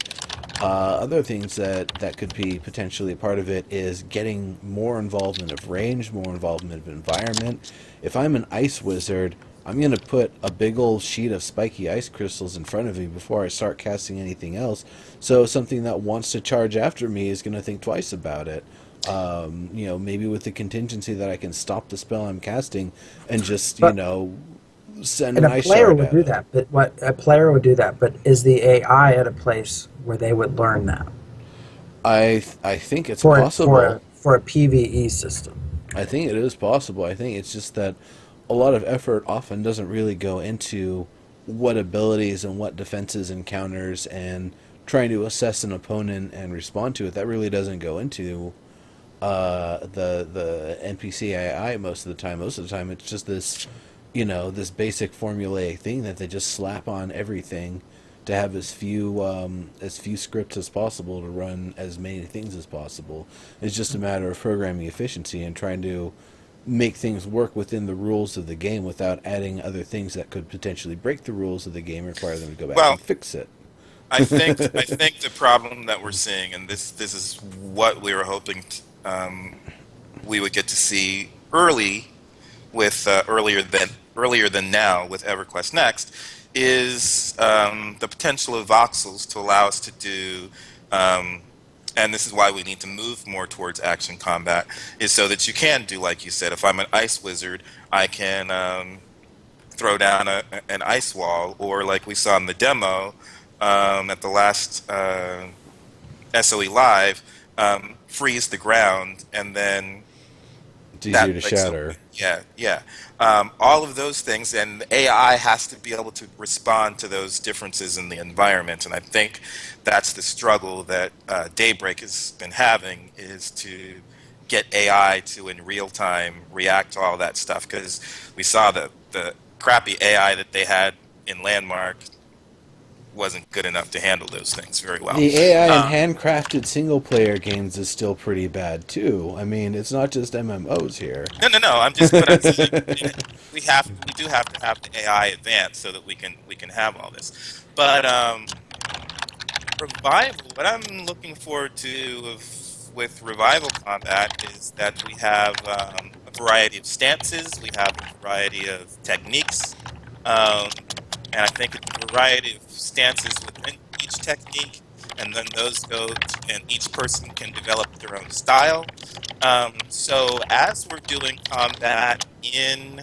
Other things that could be potentially a part of it is getting more involvement of range, more involvement of environment. If I'm an ice wizard, I'm going to put a big old sheet of spiky ice crystals in front of me before I start casting anything else. So something that wants to charge after me is going to think twice about it. Maybe with the contingency that I can stop the spell I'm casting and just, But send and an a ice player shard would at do it. that. But what a player would do that. But is the AI at a place where they would learn that I think it's possible. for a PVE system? I think it is possible. I think it's just that a lot of effort often doesn't really go into what abilities and what defenses and counters and trying to assess an opponent and respond to it. That really doesn't go into the NPC AI most of the time. Most of the time, it's just this, this basic formulaic thing that they just slap on everything to have as few scripts as possible to run as many things as possible. It's just a matter of programming efficiency and trying to make things work within the rules of the game without adding other things that could potentially break the rules of the game, require them to go back Well, and fix it. I think the problem that we're seeing, and this is what we were hoping we would get to see with earlier than now with EverQuest Next, is the potential of voxels to allow us to do. And this is why we need to move more towards action combat, is so that you can do, like you said, if I'm an ice wizard, I can throw down an ice wall, or like we saw in the demo at the last SOE Live, freeze the ground, and then It's easier that to breaks shatter. open. Yeah, yeah. All of those things, and the AI has to be able to respond to those differences in the environment. And I think that's the struggle that Daybreak has been having, is to get AI to in real time react to all that stuff. Because we saw the crappy AI that they had in Landmark wasn't good enough to handle those things very well. The AI in Um, handcrafted single player games is still pretty bad too. I mean, it's not just MMOs here. no, no, no. But I'm saying we do have to have the AI advance so that we can have all this. But revival, what I'm looking forward to with revival combat is that we have a variety of stances, we have a variety of techniques, um, and I think it's a variety of stances within each technique, and then those and each person can develop their own style. So as we're doing combat in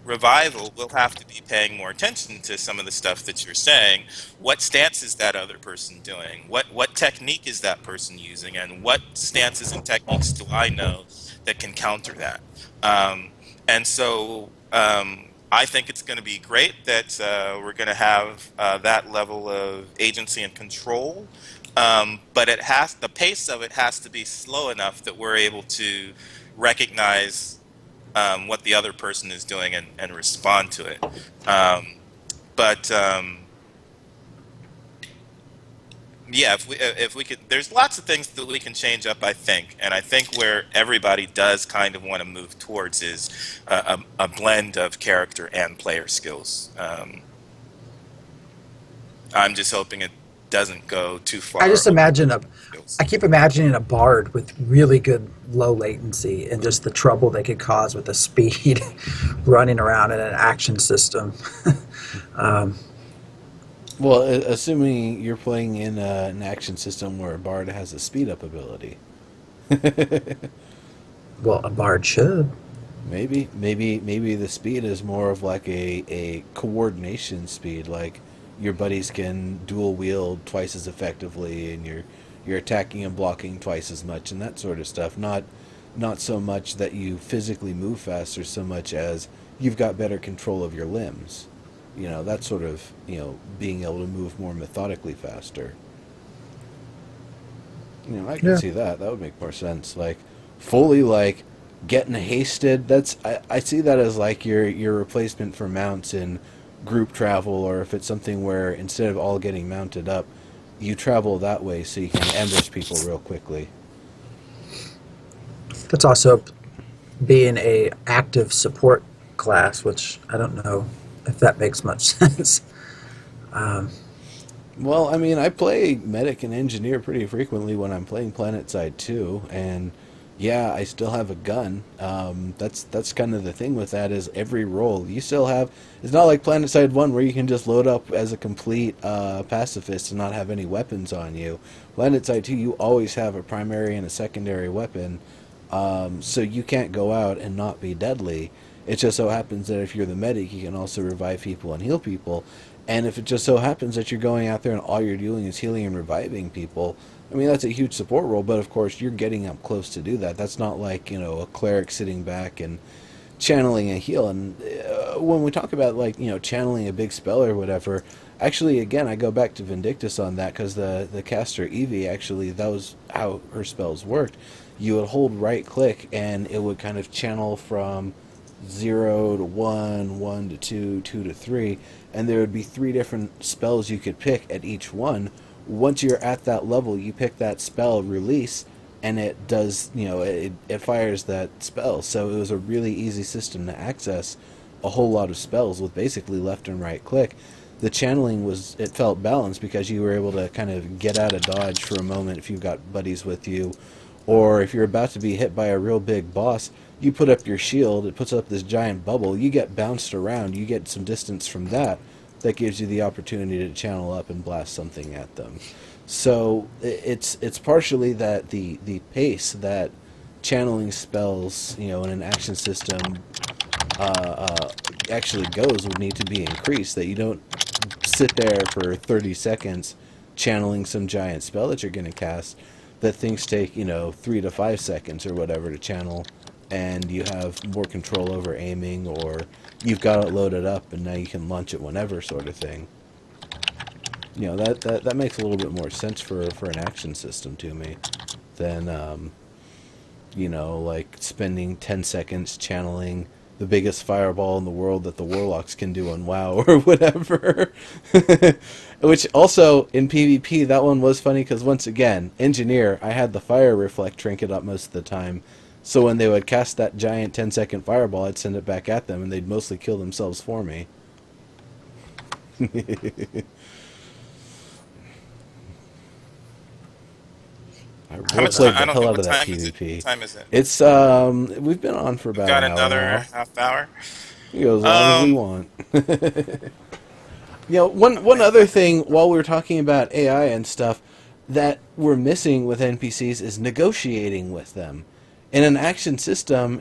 revival, we'll have to be paying more attention to some of the stuff that you're saying. What stance is that other person doing? What technique is that person using? And what stances and techniques do I know that can counter that? And so I think it's going to be great that we're going to have that level of agency and control. But the pace of it has to be slow enough that we're able to recognize what the other person is doing and respond to it. But yeah, if we could, there's lots of things that we can change up, I think, and I think where everybody does kind of want to move towards is a blend of character and player skills. I'm just hoping doesn't go too far. I just imagine Skills. I keep imagining a bard with really good low latency and just the trouble they could cause with the speed running around in an action system. um, Well, assuming you're playing in an action system where a bard has a speed up ability. well, a bard should. Maybe the speed is more of like a coordination speed, like your buddies can dual wield twice as effectively, and you're attacking and blocking twice as much, and that sort of stuff. Not so much that you physically move faster, so much as you've got better control of your limbs. That sort of being able to move more methodically faster. I can Yeah. see that. That would make more sense. Like fully like getting hasted. I see that as like your replacement for mounts in group travel, or if it's something where instead of all getting mounted up, you travel that way so you can ambush people real quickly. That's also being a active support class, which I don't know if that makes much sense. Um, Well, I mean, I play medic and engineer pretty frequently when I'm playing PlanetSide 2, and yeah, I still have a gun. That's kind of the thing with that is every role you still have. It's not like PlanetSide 1 where you can just load up as a complete pacifist and not have any weapons on you. PlanetSide 2, you always have a primary and a secondary weapon, so you can't go out and not be deadly. It just so happens that if you're the medic, you can also revive people and heal people. And if it just so happens that you're going out there and all you're doing is healing and reviving people, I mean, that's a huge support role, but of course, you're getting up close to do that. That's not like, a cleric sitting back and channeling a heal. And when we talk about, like, channeling a big spell or whatever, actually, again, I go back to Vindictus on that because the caster Eevee, actually, that was how her spells worked. You would hold right click and it would kind of channel from 0 to 1, 1 to 2, 2 to 3, and there would be 3 different spells you could pick at each one. Once you're at that level, you pick that spell, release, and it does, it fires that spell. So it was a really easy system to access a whole lot of spells with basically left and right click. The channeling it felt balanced because you were able to kind of get out of dodge for a moment if you've got buddies with you, or if you're about to be hit by a real big boss, you put up your shield, it puts up this giant bubble, you get bounced around, you get some distance from that. That gives you the opportunity to channel up and blast something at them. So it's partially that the pace that channeling spells, in an action system actually goes would need to be increased. That you don't sit there for 30 seconds channeling some giant spell that you're going to cast. That things take 3 to 5 seconds or whatever to channel, and you have more control over aiming, or you've got it loaded up and now you can launch it whenever, sort of thing. That makes a little bit more sense for an action system to me than like spending 10 seconds channeling the biggest fireball in the world that the warlocks can do on WoW or whatever. Which also in PvP, that one was funny because once again, engineer, I had the fire reflect trinket up most of the time. So when they would cast that giant 10-second fireball, I'd send it back at them, and they'd mostly kill themselves for me. I How much played time? I the don't hell know out what of that time is it. What PvP. time is it? It's we've been on for We've about got an hour another now. half hour. You go as long as we Um, want. One other thing while we were talking about AI and stuff that we're missing with NPCs is negotiating with them. In an action system,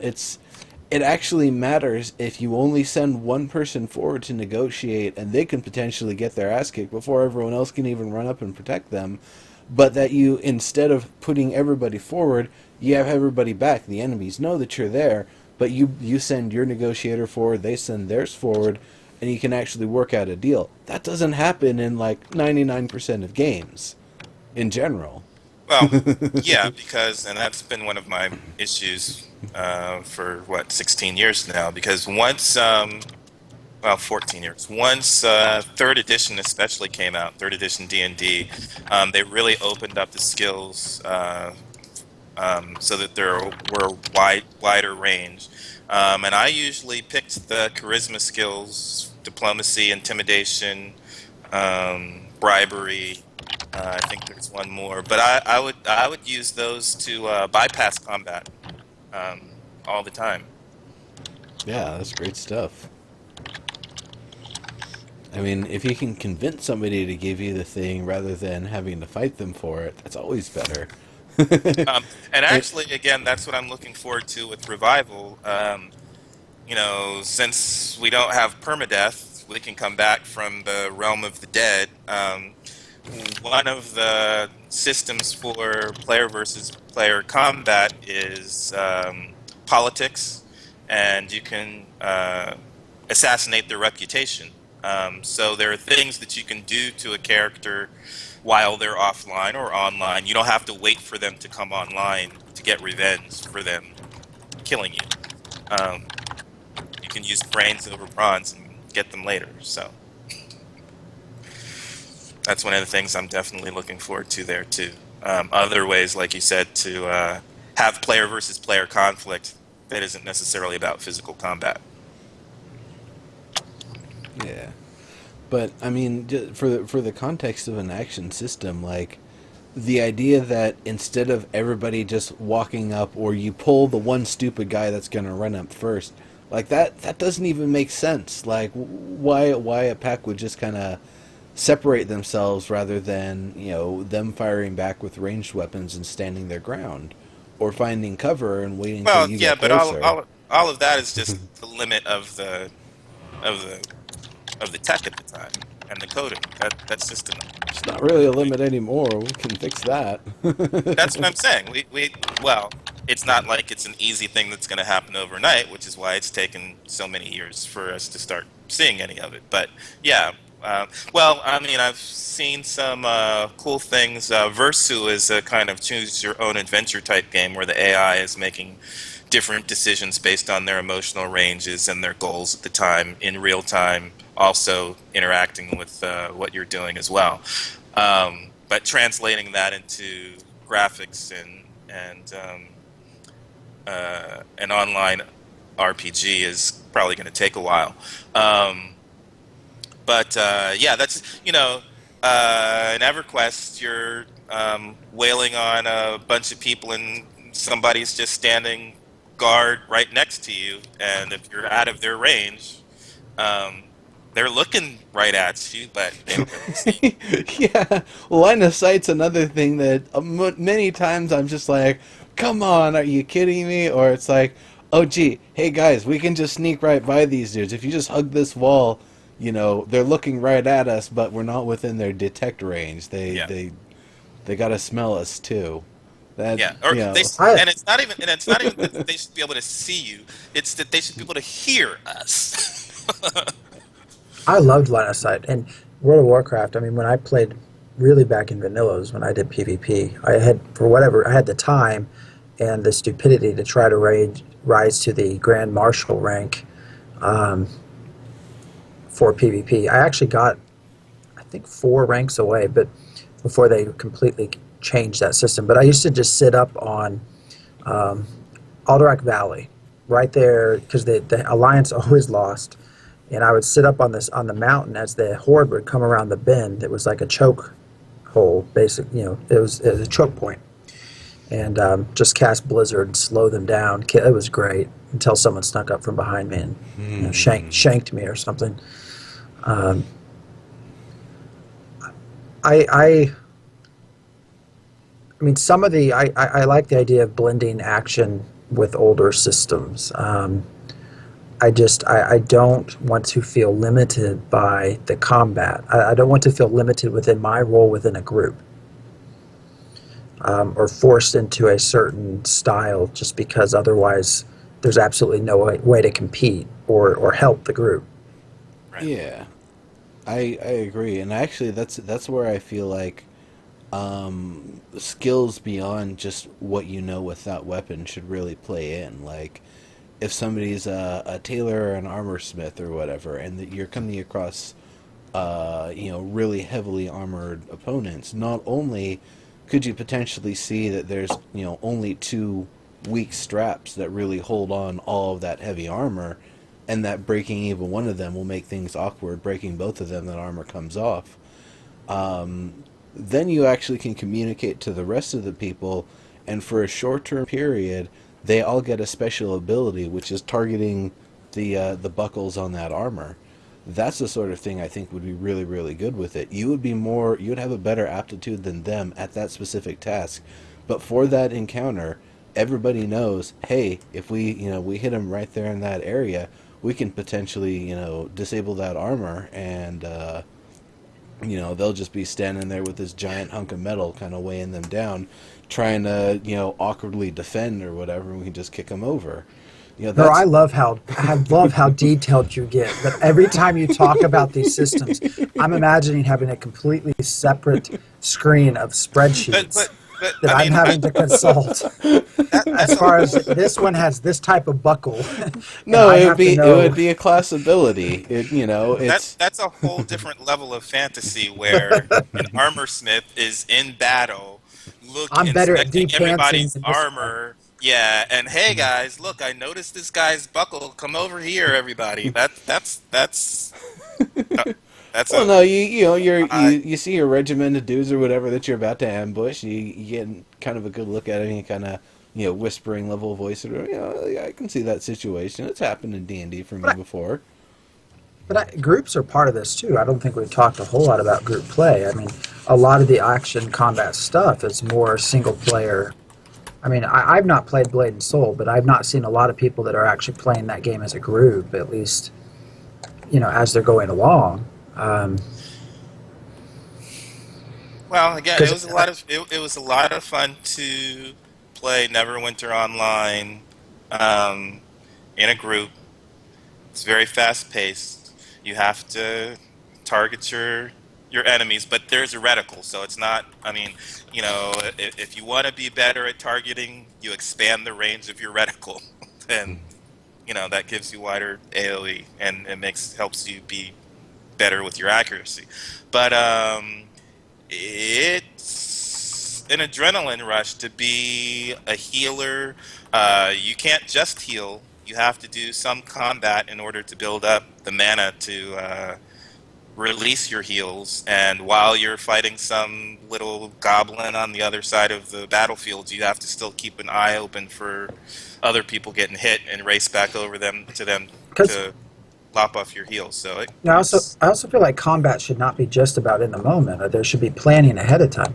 it actually matters if you only send one person forward to negotiate, and they can potentially get their ass kicked before everyone else can even run up and protect them. But that you, instead of putting everybody forward, you have everybody back. The enemies know that you're there, but you send your negotiator forward, they send theirs forward, and you can actually work out a deal. That doesn't happen in like 99% of games in general. well, yeah, because and that's been one of my issues for what 16 years now. Because once, well, 14 years. Once third edition especially came out, third edition D&D, they really opened up the skills so that there were wider range. And I usually picked the charisma skills, diplomacy, intimidation, bribery, I think there's one more, but I would use those to bypass combat all the time. Yeah, that's great stuff. I mean, if you can convince somebody to give you the thing rather than having to fight them for it, that's always better. And It, actually, again, that's what I'm looking forward to with Revival. Since we don't have permadeath, we can come back from the realm of the dead. One of the systems for player versus player combat is politics, and you can assassinate their reputation. So there are things that you can do to a character while they're offline or online. You don't have to wait for them to come online to get revenge for them killing you. You can use brains over bronze and get them later. So that's one of the things I'm definitely looking forward to there too. Other ways, like you said, to have player versus player conflict that isn't necessarily about physical combat. yeah. But I mean, for the context of an action system, like the idea that instead of everybody just walking up, or you pull the one stupid guy that's going to run up first, like that doesn't even make sense. Like why a pack would just kind of separate themselves rather than them firing back with ranged weapons and standing their ground, or finding cover and waiting till Well, you yeah, get but closer. all of that is just the limit of the of the tech at the time and the coding. That's just It's not really a limit anymore. We can fix that. that's what I'm saying. Well, it's not like it's an easy thing that's going to happen overnight, which is why it's taken so many years for us to start seeing any of it. But yeah, well, I mean, I've seen some cool things. Versu is a kind of choose your own adventure type game where the AI is making different decisions based on their emotional ranges and their goals at the time in real time, also interacting with what you're doing as well. But translating that into graphics and an online RPG is probably going to take a while. But yeah, that's in EverQuest you're wailing on a bunch of people and somebody's just standing guard right next to you, and if you're out of their range, they're looking right at you, but they don't really see Yeah, line of sight's another thing that many times I'm just like, come on, are you kidding me? Or it's like, oh gee, hey guys, we can just sneak right by these dudes. If you just hug this wall, they're looking right at us, but we're not within their detect range. They you. Yeah, they they gotta smell us too. That yeah. Or I and it's not even that they should be able to see you. It's that they should be able to hear us. I loved line of sight and World of Warcraft. I mean, when I played really back in vanillas, when I did PvP, I had the time and the stupidity to try to rise to the Grand Marshal rank um, for PvP. I actually got, I think, 4 ranks away, but before they completely changed that system. But I used to just sit up on um, Alderac Valley, right there, because the Alliance always lost. And I would sit up on the mountain as the horde would come around the bend. It was like a choke hole, it was a choke point, and just cast Blizzard and slow them down. It was great until someone snuck up from behind me and shanked me or something. Um, I, I I mean, some of the I like the idea of blending action with older systems. I don't want to feel limited by the combat. I don't want to feel limited within my role within a group, or forced into a certain style just because otherwise there's absolutely no way to compete or help the group. Right. Yeah, I agree, and actually that's where I feel like skills beyond just what you know with that weapon should really play in. Like if somebody's a tailor or an armor smith or whatever, and that you're coming across really heavily armored opponents, not only could you potentially see that there's only two weak straps that really hold on all of that heavy armor, and that breaking even one of them will make things awkward. Breaking both of them, that armor comes off. then you actually can communicate to the rest of the people, and for a short-term period, they all get a special ability, which is targeting the buckles on that armor. That's the sort of thing I think would be really, really good with it. You would have a better aptitude than them at that specific task. But for that encounter, everybody knows, hey, if we hit them right there in that area, we can potentially, disable that armor, and they'll just be standing there with this giant hunk of metal kind of weighing them down, trying to, awkwardly defend or whatever, and we can just kick them over. No, That's I love how detailed you get. But every time you talk about these systems, I'm imagining having a completely separate screen of spreadsheets that I'm having to consult. As far as this one has this type of buckle, no, it would be a class ability. That's a whole different level of fantasy where an armor smith is in battle, I'm better at inspecting deep everybody's pantsing than this armor. Yeah, and hey guys, look, I noticed this guy's buckle. Come over here, everybody. That's Well, a no, you I, you see your regiment of dudes or whatever that you're about to ambush. You get kind of a good look at it, and you kind of whispering level voice. Yeah, I can see that situation. It's happened in D&D for me before. Groups are part of this too. I don't think we've talked a whole lot about group play. I mean, a lot of the action combat stuff is more single player. I mean, I've not played Blade and Soul, but I've not seen a lot of people that are actually playing that game as a group, at least, as they're going along. well, again, it 'Cause was a lot of fun to play Neverwinter Online in a group. It's very fast paced. You have to target your enemies, but there's a reticle, so it's not. I mean, if you want to be better at targeting, you expand the range of your reticle, and that gives you wider AOE, and it helps you be better with your accuracy. But it's an adrenaline rush to be a healer. You can't just heal. You have to do some combat in order to build up the mana to release your heals. And while you're fighting some little goblin on the other side of the battlefield, you have to still keep an eye open for other people getting hit and race back over them to lop off your heals. So I also feel like combat should not be just about in the moment. There should be planning ahead of time.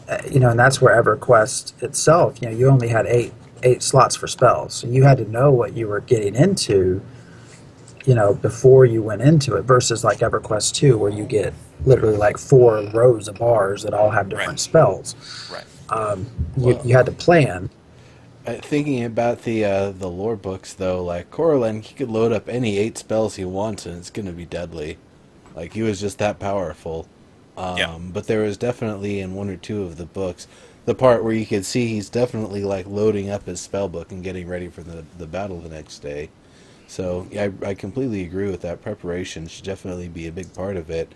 And that's where EverQuest itself. You only had eight slots for spells, so you had to know what you were getting into. Before you went into it, versus like EverQuest 2, where you get literally like 4 rows of bars that all have different spells. right. You had to plan. Thinking about the lore books, though, like Coralin, he could load up any 8 spells he wants, and it's going to be deadly. Like, he was just that powerful. But there was definitely in 1 or 2 of the books the part where you could see he's definitely like loading up his spell book and getting ready for the battle the next day. So yeah, I completely agree with that. Preparation should definitely be a big part of it.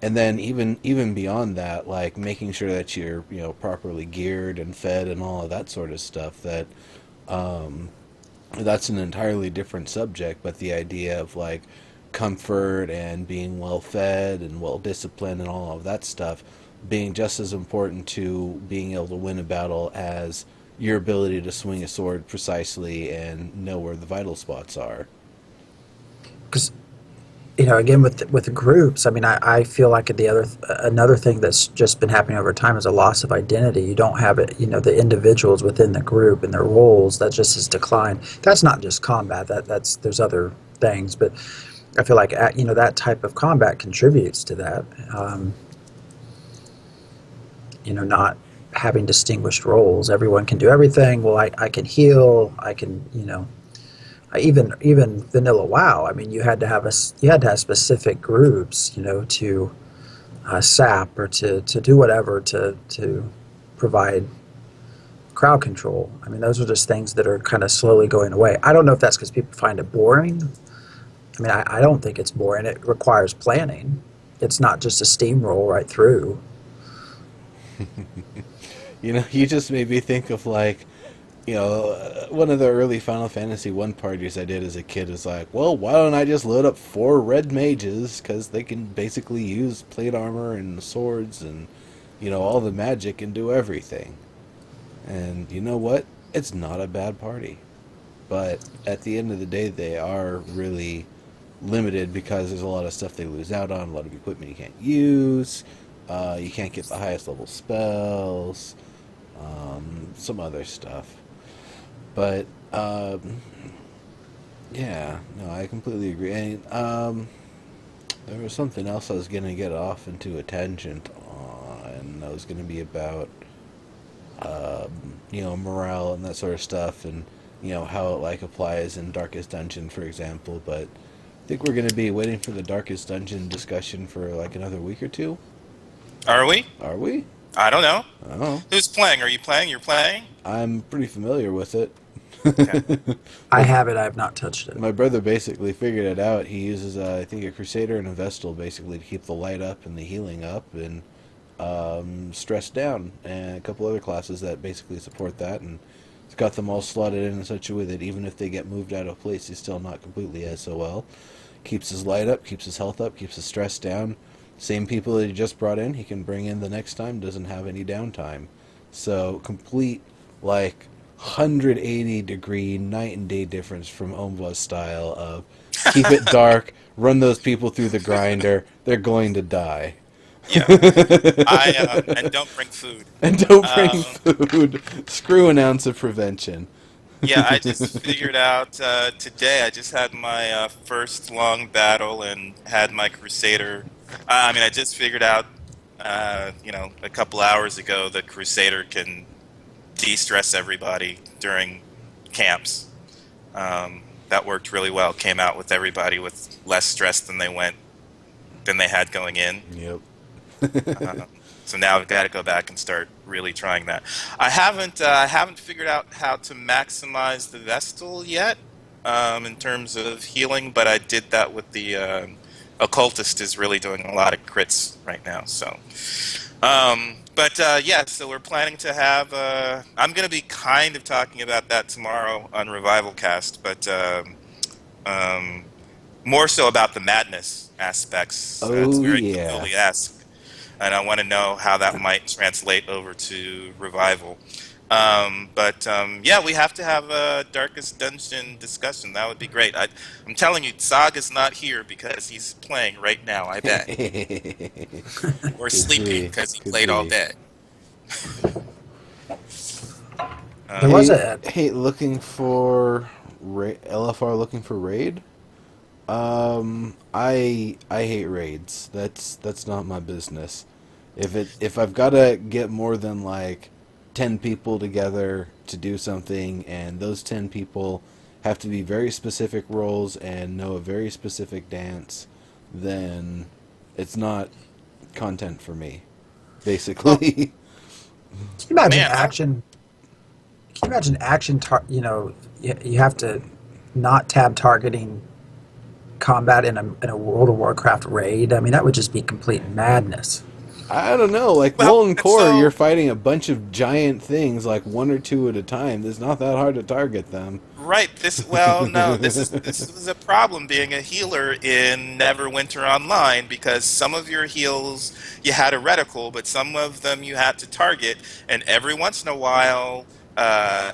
And then even beyond that, like making sure that you're properly geared and fed and all of that sort of stuff. That's an entirely different subject. But the idea of like comfort and being well fed and well disciplined and all of that stuff being just as important to being able to win a battle as your ability to swing a sword precisely and know where the vital spots are. Because again with the groups, I mean, I feel like another thing that's just been happening over time is a loss of identity. You don't have it, the individuals within the group and their roles, that just has declined. That's not just combat. There's other things, but I feel like that type of combat contributes to that. Not having distinguished roles. Everyone can do everything. Well, I can heal. I can, even vanilla WoW. I mean, you had to have specific groups, to sap or to do whatever to provide crowd control. I mean, those are just things that are kind of slowly going away. I don't know if that's because people find it boring. I mean, I don't think it's boring. It requires planning. It's not just a steamroll right through. You just made me think of like, one of the early Final Fantasy 1 parties I did as a kid is like, well, why don't I just load up 4 red mages because they can basically use plate armor and swords and all the magic and do everything. And you know what? It's not a bad party. But at the end of the day, they are really limited because there's a lot of stuff they lose out on, a lot of equipment you can't use, you can't get the highest level spells, some other stuff. But, yeah, no, I completely agree. And, there was something else I was going to get off into a tangent on. I was going to be about, morale and that sort of stuff, and how it like applies in Darkest Dungeon, for example. But I think we're going to be waiting for the Darkest Dungeon discussion for like another week or two. Are we? Are we? I don't know. I don't know. Who's playing? Are you playing? You're playing? I'm pretty familiar with it. Okay. I have it. I have not touched it. My brother basically figured it out. He uses, I think, a Crusader and a Vestal basically to keep the light up and the healing up and stress down, and a couple other classes that basically support that. And it's got them all slotted in such a way that even if they get moved out of place, he's still not completely SOL. Keeps his light up, keeps his health up, keeps his stress down. Same people that he just brought in, he can bring in the next time, doesn't have any downtime. So, complete, 180-degree night and day difference from Omva's style of keep it dark, run those people through the grinder, they're going to die. Yeah. And don't bring food. And don't bring food. Screw an ounce of prevention. Yeah, I just figured out today. I just had my first long battle and had my Crusader. I just figured out, a couple hours ago, the Crusader can de-stress everybody during camps. That worked really well. Came out with everybody with less stress than they had going in. Yep. So now I've got to go back and start really trying that. I haven't figured out how to maximize the Vestal yet in terms of healing, but I did that with the Occultist is really doing a lot of crits right now. So, so we're planning to have. I'm going to be kind of talking about that tomorrow on Revival Cast, but more so about the madness aspects. It's very Cthulhu-esque. And I want to know how that might translate over to Revival. We have to have a Darkest Dungeon discussion. That would be great. I'm telling you, Saga's not here because he's playing right now, I bet. Or sleeping because he played all day. There was a looking for LFR looking for raid. I hate raids. That's not my business. If I've got to get more than 10 people together to do something, and those 10 people have to be very specific roles and know a very specific dance, then it's not content for me, basically. Can you imagine action? Can you imagine action? You have to not tab targeting combat in a World of Warcraft raid. I mean, that would just be complete madness. I don't know. Molten Core, you're fighting a bunch of giant things, one or two at a time. It's not that hard to target them. Right. This is a problem being a healer in Neverwinter Online, because some of your heals you had a reticle, but some of them you had to target, and every once in a while, a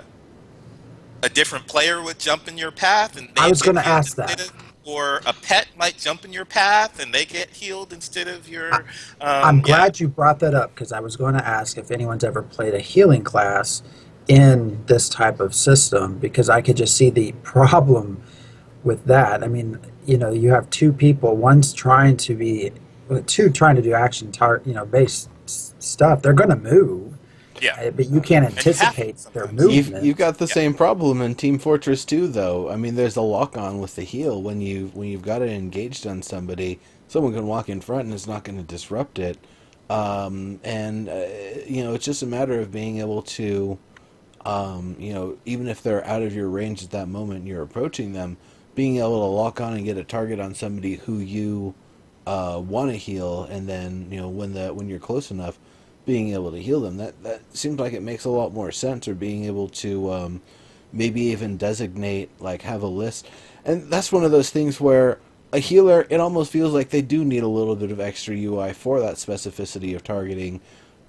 different player would jump in your path, and I was going to ask that. Or a pet might jump in your path and they get healed instead of your... I'm glad you brought that up, because I was going to ask if anyone's ever played a healing class in this type of system, because I could just see the problem with that. I mean, you have two people, one's trying to do action based stuff. They're going to move. Yeah. But you can't anticipate their movement. You've got the same problem in Team Fortress 2, though. I mean, there's a lock-on with the heal. When you've got it engaged on somebody, someone can walk in front and it's not going to disrupt it. It's just a matter of being able to, even if they're out of your range at that moment and you're approaching them, being able to lock on and get a target on somebody who you want to heal, and then, when you're close enough, being able to heal them. That seems like it makes a lot more sense, or being able to maybe even designate, have a list. And that's one of those things where a healer, it almost feels like they do need a little bit of extra UI for that specificity of targeting,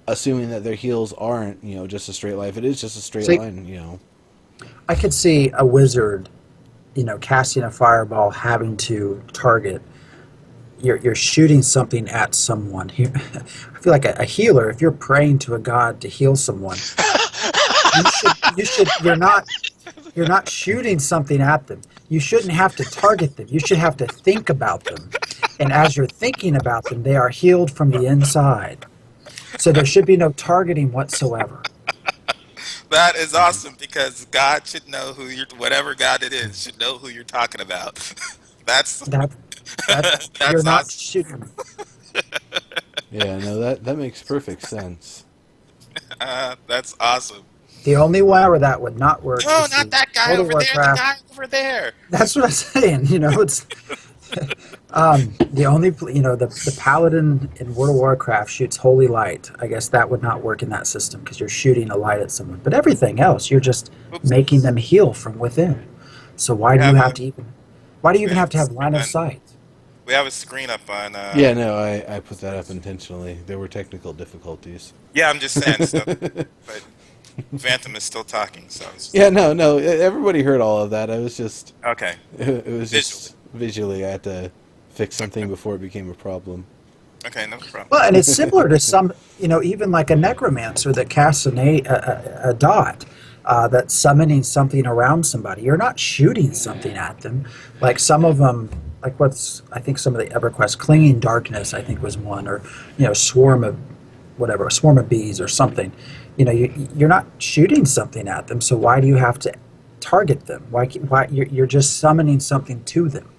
assuming that their heals aren't, just a straight line. If it is just a straight See, line. I could see a wizard, casting a fireball, having to target. You're shooting something at someone. I feel like a healer. If you're praying to a god to heal someone, you're not shooting something at them. You shouldn't have to target them. You should have to think about them. And as you're thinking about them, they are healed from the inside. So there should be no targeting whatsoever. That is awesome because God should know who you're, whatever God it is, should know who you're talking about. That's That you're that's not awesome. shooting. Yeah, no, that makes perfect sense. That's awesome. The only way where that would not work No, is not the that guy World of over there. The Warcraft. guy over there. That's what I'm saying. It's the only the paladin in World of Warcraft shoots holy light. I guess that would not work in that system because you're shooting a light at someone. But everything else, you're just Oops. making them heal from within. So We have a why do you we even have have a to have screen line of on sight? we have a screen up on. Yeah, no, I put that up intentionally. There were technical difficulties. Yeah, I'm just saying stuff, but Phantom is still talking, so Yeah, no, everybody heard all of that. I was just, okay. it was Visually. just visually. I had to fix something Okay. before it became a problem. Okay, no problem. Well, and it's similar to some, even like a necromancer that casts a dot, that's summoning something around somebody. You're not shooting something at them. Like some of them, like I think some of the EverQuest, Clinging Darkness, I think was one, or, Swarm of, whatever, a Swarm of Bees or something. You're not shooting something at them, so why do you have to target them? Why you're just summoning something to them.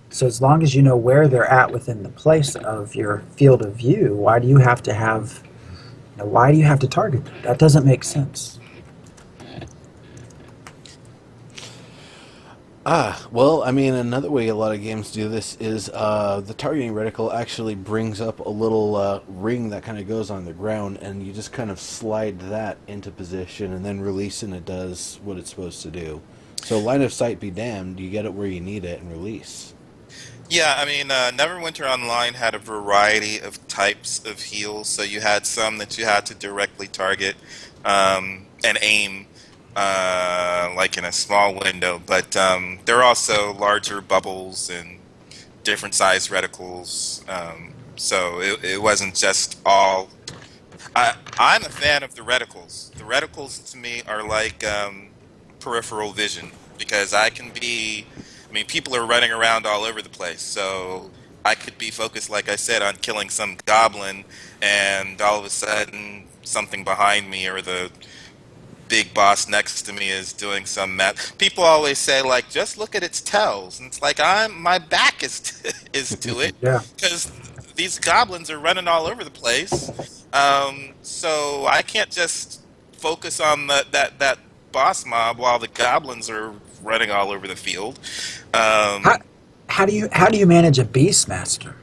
So as long as you know where they're at within the place of your field of view, why do you have to target them? That doesn't make sense. Well, I mean, another way a lot of games do this is the targeting reticle actually brings up a little ring that kind of goes on the ground, and you just kind of slide that into position and then release, and it does what it's supposed to do. So line of sight be damned, you get it where you need it and release. Yeah, I mean, Neverwinter Online had a variety of types of heals. So you had some that you had to directly target and aim, like in a small window. But there are also larger bubbles and different size reticles. So it wasn't just all. I'm a fan of the reticles. The reticles to me are like peripheral vision because I can be. I mean, people are running around all over the place, so I could be focused, like I said, on killing some goblin, and all of a sudden, something behind me or the big boss next to me is doing some math. People always say, like, just look at its tells, and it's like my back is is to it Yeah. because these goblins are running all over the place. So I can't just focus on that boss mob while the goblins are running all over the field. How, Um, how do you manage a Beastmaster?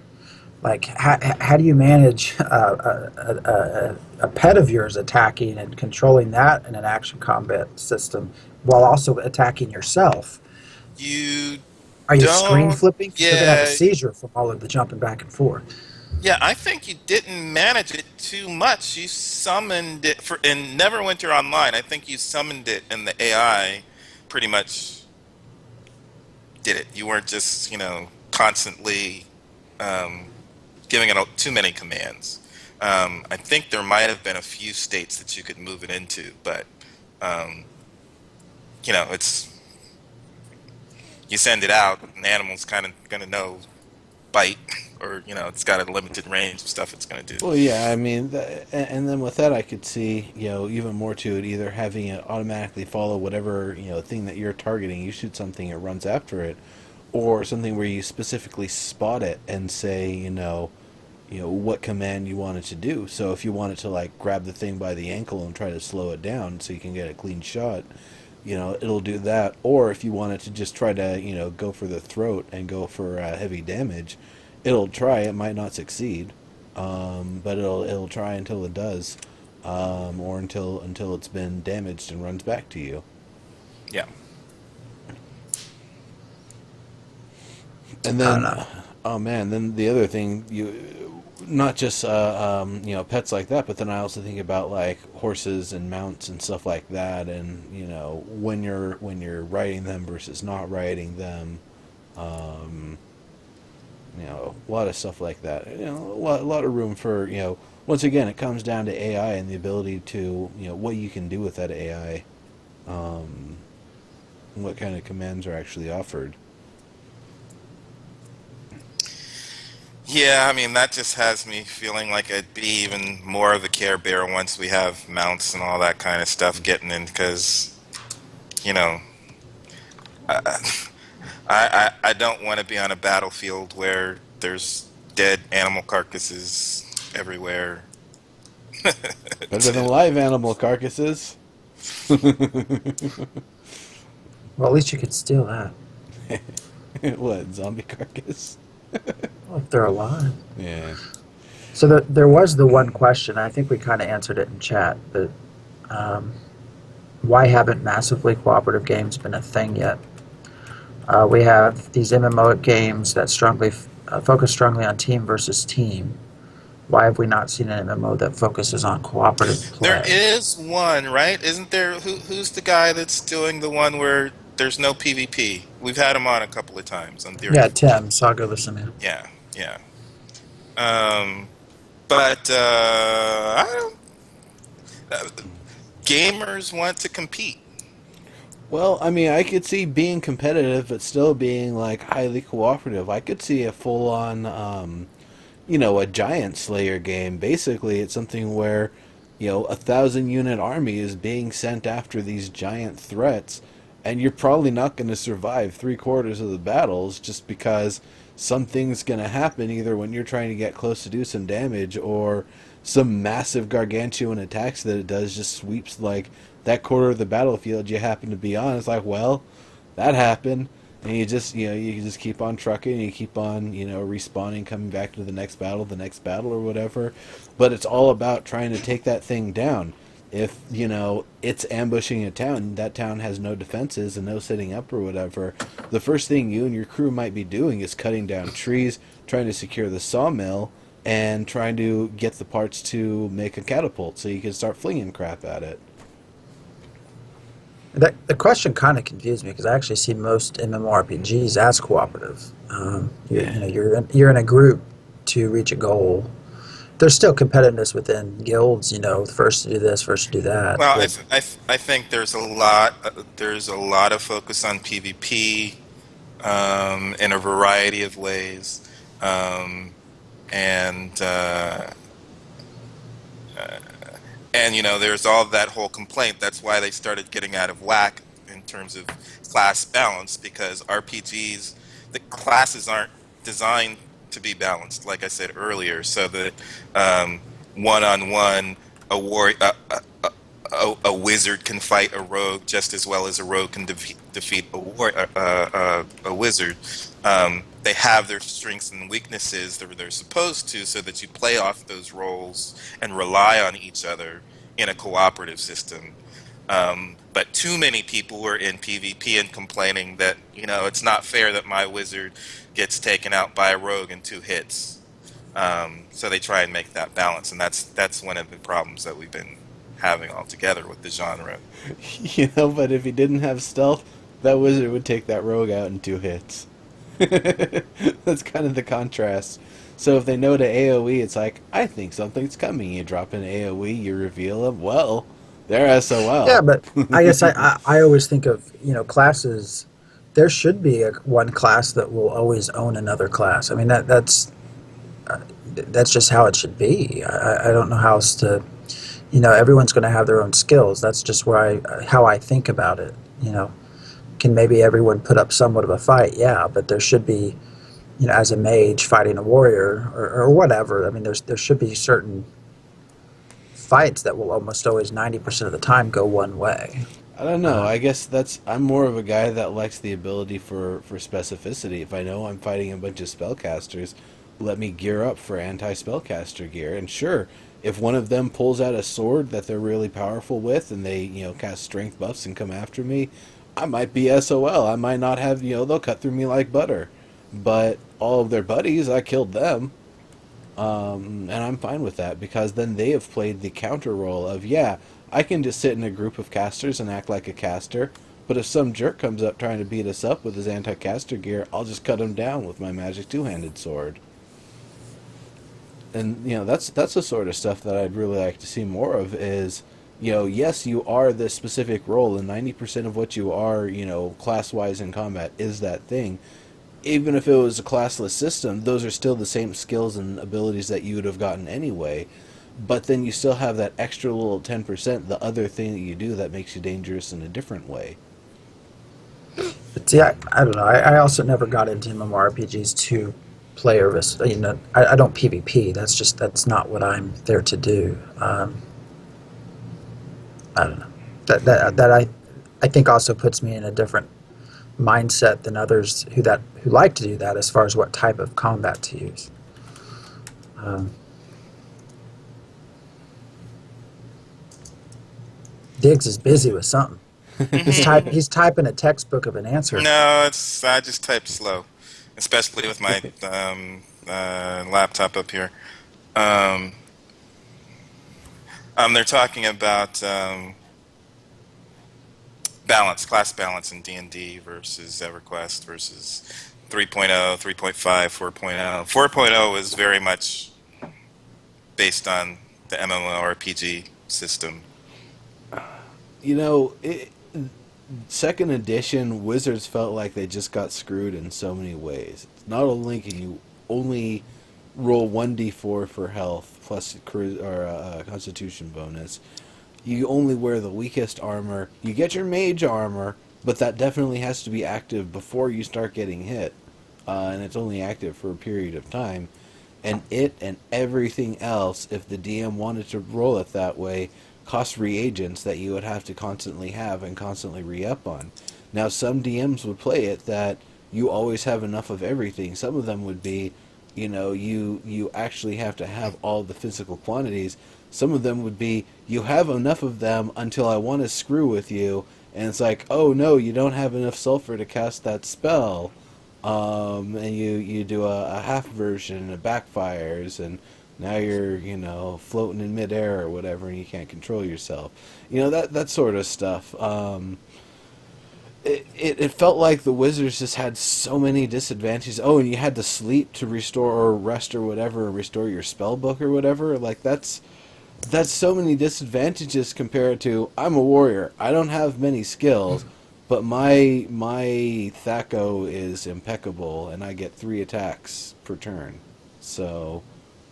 Like how do you manage a pet of yours attacking and controlling that in an action combat system while also attacking yourself? you Are you screen don't, flipping? 'Cause you're gonna have a yeah, seizure from all of the jumping back and forth. yeah. I think you didn't manage it too much. You summoned it for in Neverwinter Online. I think you summoned it, and the AI pretty much did it. You weren't just constantly um, giving it too many commands. I think there might have been a few states that you could move it into, but um, it's you send it out, and the animal's kind of gonna know bite, or it's got a limited range of stuff it's gonna do. Well, yeah, I mean, and then with that, I could see, even more to it, either having it automatically follow whatever, thing that you're targeting. You shoot something, it runs after it, or something where you specifically spot it and say, what command you want it to do. So if you want it to like grab the thing by the ankle and try to slow it down so you can get a clean shot, it'll do that. Or if you want it to just try to, go for the throat and go for heavy damage, it'll try. It might not succeed, but it'll try until it does, or until it's been damaged and runs back to you. Yeah. And I don't then, know. oh man, then the other thing not just pets like that, but then I also think about like horses and mounts and stuff like that, and when you're riding them versus not riding them, um, a lot of stuff like that. A lot of room for Once again, it comes down to AI and the ability to what you can do with that AI, and what kind of commands are actually offered. Yeah, I mean that just has me feeling like I'd be even more of a Care Bear once we have mounts and all that kind of stuff getting in, because you know I don't want to be on a battlefield where there's dead animal carcasses everywhere. Better than live animal carcasses. Well, at least you could steal that. What, zombie carcass? Well, if they're alive. Yeah. So there was the one question. I think we kind of answered it in chat, but um, why haven't massively cooperative games been a thing yet? We have these MMO games that strongly focus strongly on team versus team. Why have we not seen an MMO that focuses on cooperative There play? is one, right? Isn't there? Who's the guy that's doing the one where there's no PvP? We've had him on a couple of times on Theory Yeah, 4. Tim, Saga Listening. Yeah, yeah. Um, but I don't. Uh, gamers want to compete. Well, I mean, I could see being competitive, but still being like highly cooperative. I could see a full-on, a giant slayer game. Basically, it's something where, 1,000 unit army is being sent after these giant threats, and you're probably not going to survive three-quarters of the battles just because something's going to happen either when you're trying to get close to do some damage, or some massive gargantuan attacks that it does just sweeps like that quarter of the battlefield you happen to be on. It's like, well, that happened, and you just keep on trucking, and you keep on respawning, coming back to the next battle or whatever. But it's all about trying to take that thing down. If it's ambushing a town, that town has no defenses and no sitting up or whatever, the first thing you and your crew might be doing is cutting down trees, trying to secure the sawmill, and trying to get the parts to make a catapult so you can start flinging crap at it. The question kind of confused me because I actually see most MMORPGs as cooperative. Yeah. You're in a group to reach a goal. There's still competitiveness within guilds. First to do this, first to do that. Well, But I think there's a lot of focus on PvP in a variety of ways, and and there's all that whole complaint. That's why they started getting out of whack in terms of class balance, because RPGs, the classes aren't designed to be balanced, like I said earlier, so that one on one a war a wizard can fight a rogue just as well as a rogue can defeat a wizard. They have their strengths and weaknesses that they're supposed to, so that you play off those roles and rely on each other in a cooperative system. But too many people were in PvP and complaining that it's not fair that my wizard gets taken out by a rogue in 2 hits. So they try and make that balance, and that's one of the problems that we've been having altogether with the genre. But if he didn't have stealth, that wizard would take that rogue out in 2 hits. That's kind of the contrast. So if they know to AoE, it's like, I think something's coming. You drop an AoE, you reveal them. Well, they're yeah, SOL. but I guess I always think of classes. There should be one class that will always own another class. I mean that's just how it should be. I don't know how else to. Everyone's going to have their own skills. That's just how I think about it. Can maybe everyone put up somewhat of a fight? Yeah, but there should be, as a mage fighting a warrior or whatever. I mean, there should be certain fights that will almost always 90% of the time go one way. I don't know. I guess I'm more of a guy that likes the ability for specificity. If I know I'm fighting a bunch of spellcasters, let me gear up for anti-spellcaster gear. And sure, if one of them pulls out a sword that they're really powerful with, and they cast strength buffs and come after me, I might be SOL. I might not have they'll cut through me like butter. But all of their buddies, I killed them. And I'm fine with that because then they have played the counter role of, yeah, I can just sit in a group of casters and act like a caster, but if some jerk comes up trying to beat us up with his anti-caster gear, I'll just cut him down with my magic two-handed sword. And that's the sort of stuff that I'd really like to see more of is, yes, you are this specific role, and 90% of what you are, class-wise in combat is that thing. Even if it was a classless system, those are still the same skills and abilities that you would have gotten anyway. But then you still have that extra little 10%, the other thing that you do that makes you dangerous in a different way. But see, I don't know. I also never got into MMORPGs to play or I don't PvP. That's not what I'm there to do. I don't know. That I think also puts me in a different mindset than others who like to do that as far as what type of combat to use. Um, Diggs is busy with something. He's typing a textbook of an answer. No, I just type slow, especially with my laptop up here. Um, they're talking about class balance in D&D versus EverQuest versus 3.0, 3.5, 4.0. 4.0 is very much based on the MMORPG system. Second edition, Wizards felt like they just got screwed in so many ways. Not only can you only roll 1d4 for health plus constitution bonus, you only wear the weakest armor. You get your mage armor, but that definitely has to be active before you start getting hit. And it's only active for a period of time. And it and everything else, if the DM wanted to roll it that way, cost reagents that you would have to constantly have and constantly re-up on. Now, some DMs would play it that you always have enough of everything. Some of them would be, you actually have to have all the physical quantities. Some of them would be, you have enough of them until I want to screw with you, and it's like, oh no, you don't have enough sulfur to cast that spell. And you do a half version and it backfires, and now you're floating in midair or whatever, and you can't control yourself. That sort of stuff. It felt like the Wizards just had so many disadvantages. Oh, and you had to sleep to restore or rest or whatever, restore your spell book or whatever. Like that's so many disadvantages compared to I'm a warrior. I don't have many skills, but my Thaco is impeccable, and I get 3 attacks per turn. So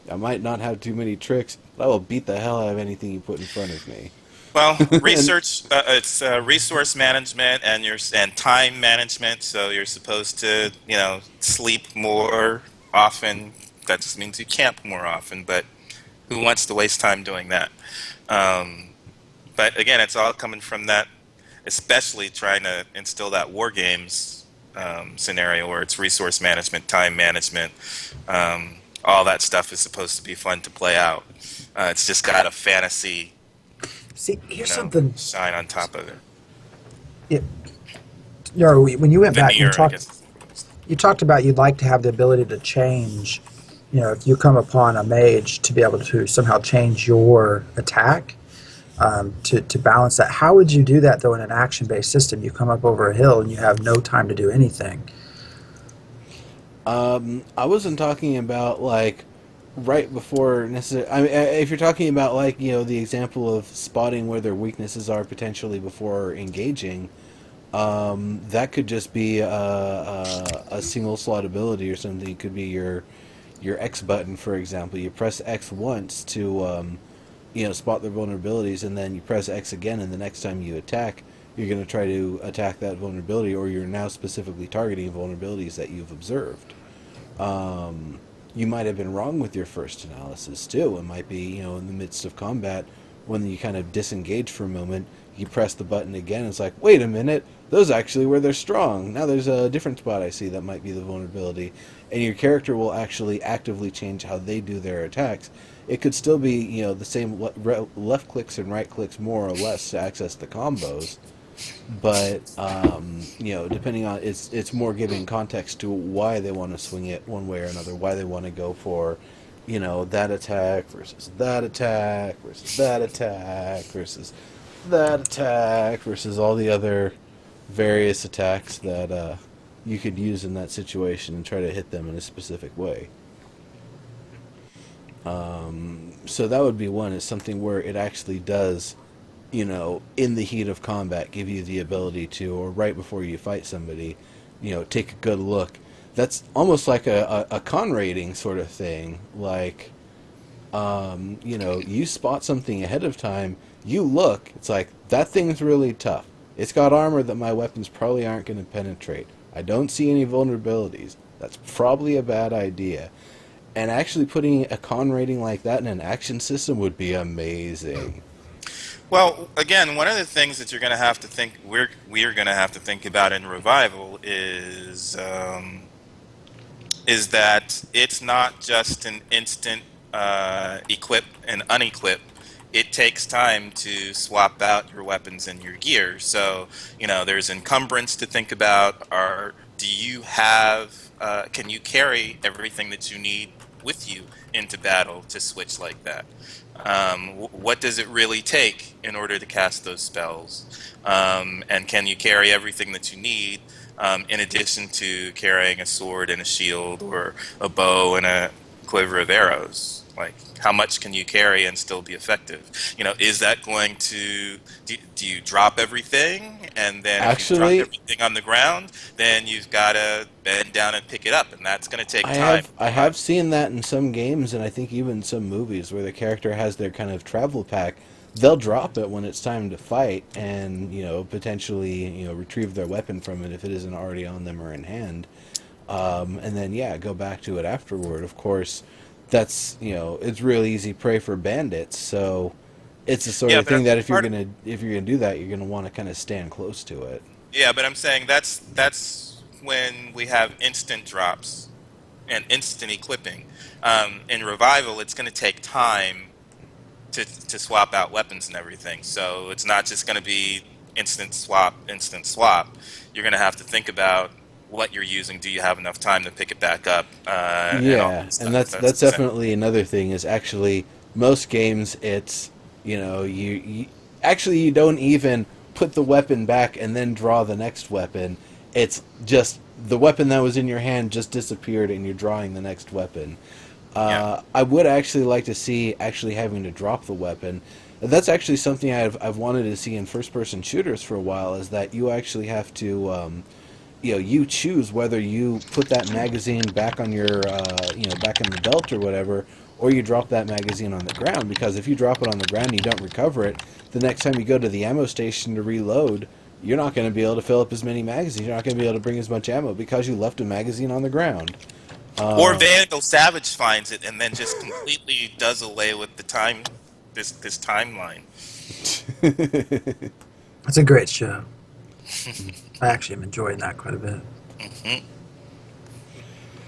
I might not have too many tricks, but I will beat the hell out of anything you put in front of me. Well, research it's resource management and time management. So you're supposed to sleep more often. That just means you camp more often. But who wants to waste time doing that? But again, it's all coming from that, especially trying to instill that war games scenario where it's resource management, time management. All that stuff is supposed to be fun to play out. It's just got a fantasy. See, here's something. Shine on top of it. When you went back, Veneer, I guess. you talked about you'd like to have the ability to change. If you come upon a mage, to be able to somehow change your attack to balance that. How would you do that, though, in an action-based system? You come up over a hill and you have no time to do anything. I wasn't talking about right before necessarily. I mean, if you're talking about the example of spotting where their weaknesses are potentially before engaging, that could just be a single slot ability or something. It could be your X button, for example. You press X once to spot their vulnerabilities, and then you press X again, and the next time you attack, you're going to try to attack that vulnerability, or you're now specifically targeting vulnerabilities that you've observed. You might have been wrong with your first analysis too. It might be, in the midst of combat, when you kind of disengage for a moment, you press the button again, it's like, wait a minute, those actually where they're strong. Now there's a different spot I see that might be the vulnerability. And your character will actually actively change how they do their attacks. It could still be, the same left clicks and right clicks more or less to access the combos. But, depending on, it's more giving context to why they want to swing it one way or another, why they want to go for you know, that attack versus that attack versus that attack versus that attack versus all the other various attacks that you could use in that situation and try to hit them in a specific way. So that would be one, is something where it actually does, you know, in the heat of combat, give you the ability to, or right before you fight somebody, you know, take a good look. That's almost like a con rating sort of thing. Like, you know, you spot something ahead of time, you look, it's like, that thing's really tough. It's got armor that my weapons probably aren't going to penetrate. I don't see any vulnerabilities. That's probably a bad idea. And actually putting a con rating like that in an action system would be amazing. Well, again, one of the things that you're going to have to think we're going to have to think about in Revival is that it's not just an instant equip and unequip. It takes time to swap out your weapons and your gear. So, you know, there's encumbrance to think about. Do you have, can you carry everything that you need with you into battle to switch like that? What does it really take in order to cast those spells? And can you carry everything that you need in addition to carrying a sword and a shield or a bow and a quiver of arrows? Like, how much can you carry and still be effective? You know, is that going to do you drop everything, and then if you drop Actually, everything on the ground, then you've got to bend down and pick it up, and that's going to take I time. have seen that in some games, and I think even some movies where the character has their kind of travel pack. They'll drop it when it's time to fight, and you know, potentially, you know, retrieve their weapon from it if it isn't already on them or in hand, and then yeah, go back to it afterward. Of course, that's, you know, it's really easy prey for bandits. So it's the sort Yeah, of but thing that if you're part of, gonna do that, you're gonna want to kind of stand close to it. yeah, but I'm saying that's when we have instant drops and instant equipping. In Revival, it's going to take time to swap out weapons and everything. So it's not just going to be instant swap, instant swap. You're going to have to think about what you're using. Do you have enough time to pick it back up? And all Yeah, that and stuff. that's definitely another thing. Is actually most games, it's, you know, you actually you don't even put the weapon back and then draw the next weapon. It's just the weapon that was in your hand just disappeared and you're drawing the next weapon. Yeah. I would actually like to see actually having to drop the weapon. That's actually something I've wanted to see in first person shooters for a while. Is that you actually have to, you know, you choose whether you put that magazine back on your, you know, back in the belt or whatever, or you drop that magazine on the ground. Because if you drop it on the ground and you don't recover it, the next time you go to the ammo station to reload, you're not going to be able to fill up as many magazines. You're not going to be able to bring as much ammo because you left a magazine on the ground. Or Vandal Savage finds it and then just completely does away with the time, this timeline. It's a great show. I actually am enjoying that quite a bit.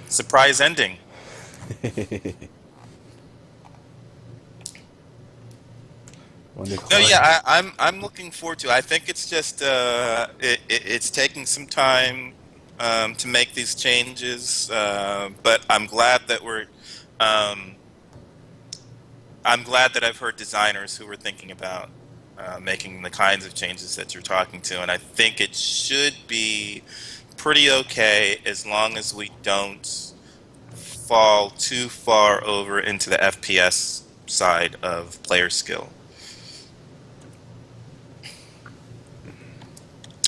Surprise ending. Wonderful. No, yeah, I'm looking forward to it. I think it's just it's taking some time to make these changes, but I'm glad that I'm glad that I've heard designers who were thinking about making the kinds of changes that you're talking to, and I think it should be pretty okay as long as we don't fall too far over into the FPS side of player skill.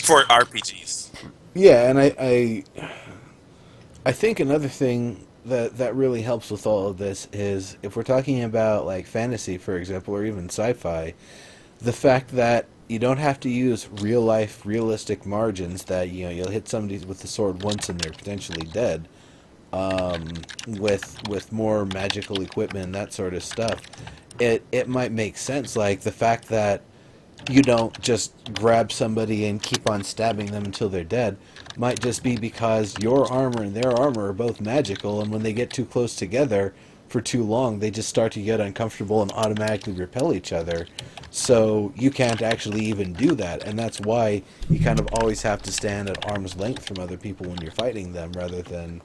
For RPGs. Yeah, and I think another thing that really helps with all of this is if we're talking about like fantasy, for example, or even sci-fi, the fact that you don't have to use real life realistic margins that, you know, you'll hit somebody with the sword once and they're potentially dead, with more magical equipment and that sort of stuff. It might make sense, like the fact that you don't just grab somebody and keep on stabbing them until they're dead might just be because your armor and their armor are both magical, and when they get too close together for too long, they just start to get uncomfortable and automatically repel each other. So you can't actually even do that, and that's why you kind of always have to stand at arm's length from other people when you're fighting them, rather than,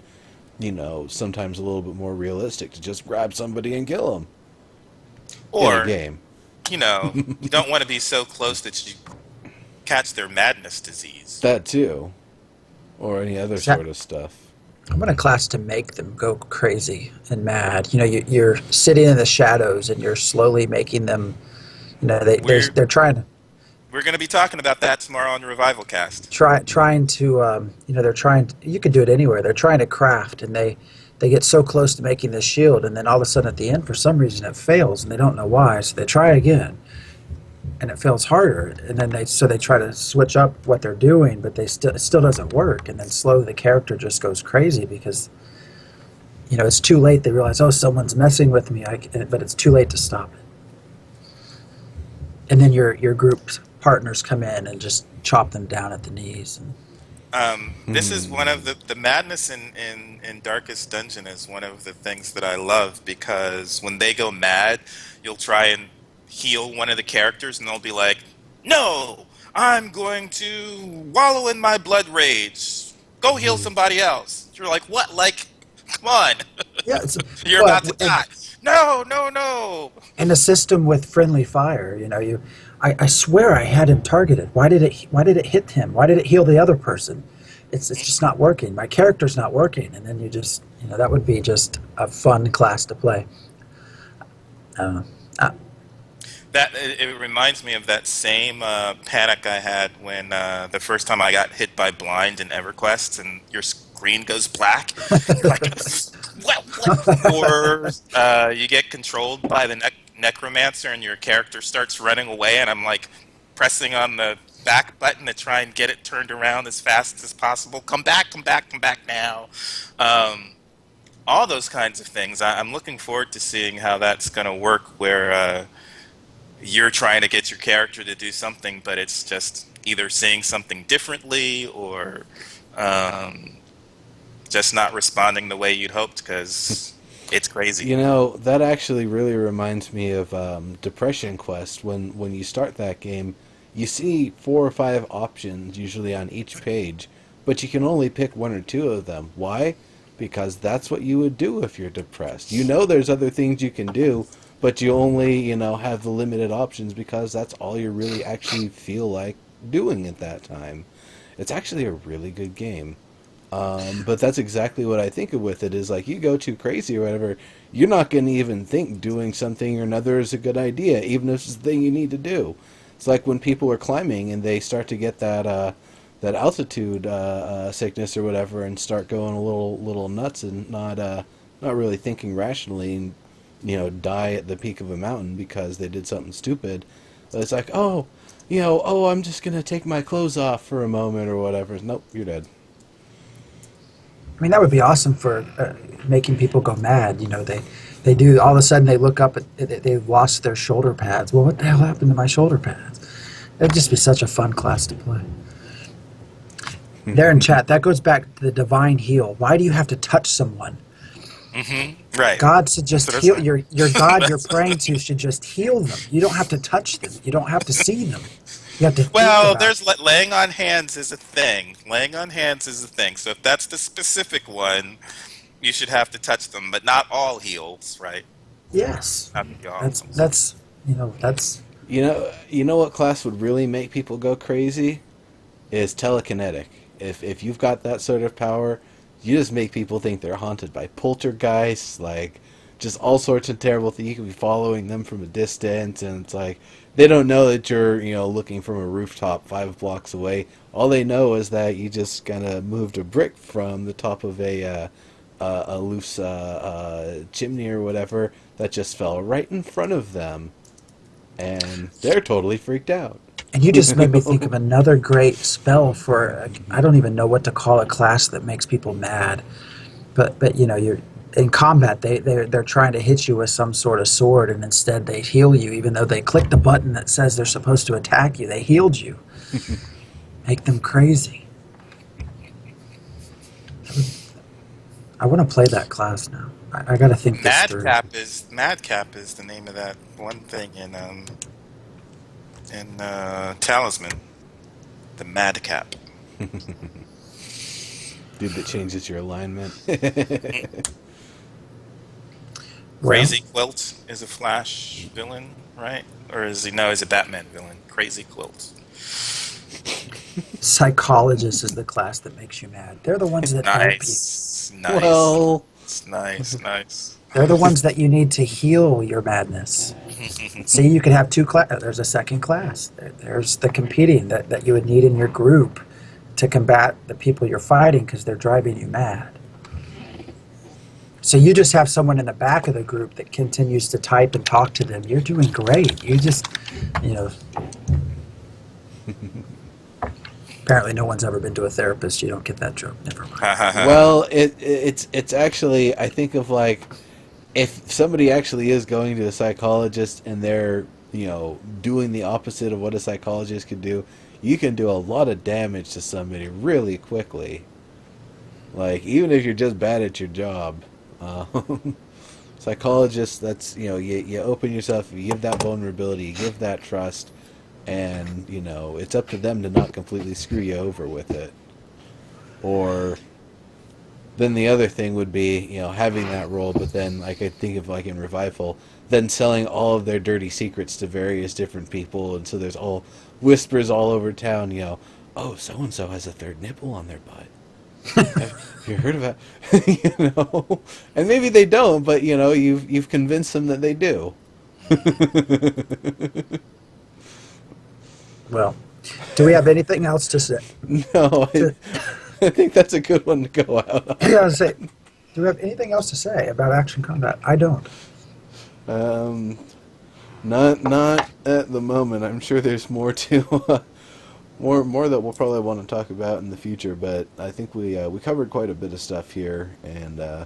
sometimes a little bit more realistic to just grab somebody and kill them in a Or, game. you don't want to be so close that you catch their madness disease. That too, or any other Is that, sort of stuff. I want a class to make them go crazy and mad. You're sitting in the shadows and you're slowly making them. We're They're trying to we're going to be talking about that tomorrow on the Revival Cast. trying to they're trying to, you can do it anywhere. They're trying to craft and they get so close to making this shield and then all of a sudden at the end for some reason it fails and they don't know why, so they try again and it fails harder, and then they try to switch up what they're doing, but it still doesn't work, and then slowly the character just goes crazy because it's too late. They realize, oh, someone's messing with me, but it's too late to stop it. And then your group partners come in and just chop them down at the knees. This is one of the madness in Darkest Dungeon is one of the things that I love, because when they go mad, you'll try and heal one of the characters and they'll be like, no, I'm going to wallow in my blood rage. Go heal somebody else. You're like, what? Like, come on. Yeah, You're well, about to die. No, no, no. in a system with friendly fire, I swear I had him targeted. Why did it hit him? Why did it heal the other person? It's just not working. My character's not working, and then you just that would be just a fun class to play. I don't know. That it reminds me of that same panic I had when the first time I got hit by blind in EverQuest and your screen goes black. You're like, what? Or you get controlled by the necromancer and your character starts running away, and I'm like pressing on the back button to try and get it turned around as fast as possible. Come back, come back, come back now. All those kinds of things. I'm looking forward to seeing how that's going to work, where you're trying to get your character to do something, but it's just either saying something differently or just not responding the way you'd hoped, because it's crazy. That actually really reminds me of Depression Quest. When you start that game, you see 4 or 5 options usually on each page, but you can only pick 1 or 2 of them. Why? Because that's what you would do if you're depressed. There's other things you can do, but you only, have the limited options because that's all you really actually feel like doing at that time. It's actually a really good game. But that's exactly what I think of with it, is like, you go too crazy or whatever, you're not going to even think doing something or another is a good idea, even if it's the thing you need to do. It's like when people are climbing and they start to get that altitude sickness or whatever and start going a little nuts and not really thinking rationally, and die at the peak of a mountain because they did something stupid. But it's like, I'm just gonna take my clothes off for a moment or whatever. Nope, you're dead. I mean, that would be awesome for making people go mad. They do, all of a sudden they look up, they've lost their shoulder pads. Well, what the hell happened to my shoulder pads? It'd just be such a fun class to play. There in chat, that goes back to the divine heal. Why do you have to touch someone? Mm-hmm. Right. God should just heal. Your God you're praying to should just heal them. You don't have to touch them. You don't have to see them. You have to think about there's laying on hands is a thing. Laying on hands is a thing. So if that's the specific one, you should have to touch them, but not all heals, right? Yes. Not all. That's what class would really make people go crazy is telekinetic. If you've got that sort of power, you just make people think they're haunted by poltergeists, like just all sorts of terrible things. You can be following them from a distance, and it's like they don't know that you're looking from a rooftop 5 blocks away. All they know is that you just kind of moved a brick from the top of a loose chimney or whatever that just fell right in front of them, and they're totally freaked out. And you just made me think of another great spell for, I don't even know what to call a class that makes people mad. But you're in combat, they're trying to hit you with some sort of sword, and instead they heal you, even though they clicked the button that says they're supposed to attack you. They healed you. Make them crazy. I want to play that class now. I got to think this through. Madcap is the name of that one thing in Talisman, the Madcap. Dude that changes your alignment. Crazy Quilt is a Flash villain, right? Or is he no? He's a Batman villain. Crazy Quilt. Psychologist is the class that makes you mad. They're the ones that help you. Nice. Well, Nice. They're the ones that you need to heal your madness. See, you could have two class. There's a second class. There's the competing that you would need in your group to combat the people you're fighting because they're driving you mad. So you just have someone in the back of the group that continues to type and talk to them. You're doing great. You just, you know. Apparently, no one's ever been to a therapist. You don't get that joke. Never mind. well, it's actually, I think of like, if somebody actually is going to a psychologist and they're, doing the opposite of what a psychologist can do, you can do a lot of damage to somebody really quickly. Like, even if you're just bad at your job. Psychologists, that's, you open yourself, you give that vulnerability, you give that trust, and, it's up to them to not completely screw you over with it. Or then the other thing would be, having that role, but then, like, I think of, like, in Revival, then selling all of their dirty secrets to various different people, and so there's all whispers all over town, oh, so-and-so has a third nipple on their butt. Have you heard about and maybe they don't, but you've convinced them that they do. Well, do we have anything else to say? No, I think that's a good one to go out on. Yeah, I was say, do we have anything else to say about Action Combat? I don't. Not at the moment. I'm sure there's more to more that we'll probably want to talk about in the future, but I think we covered quite a bit of stuff here, and had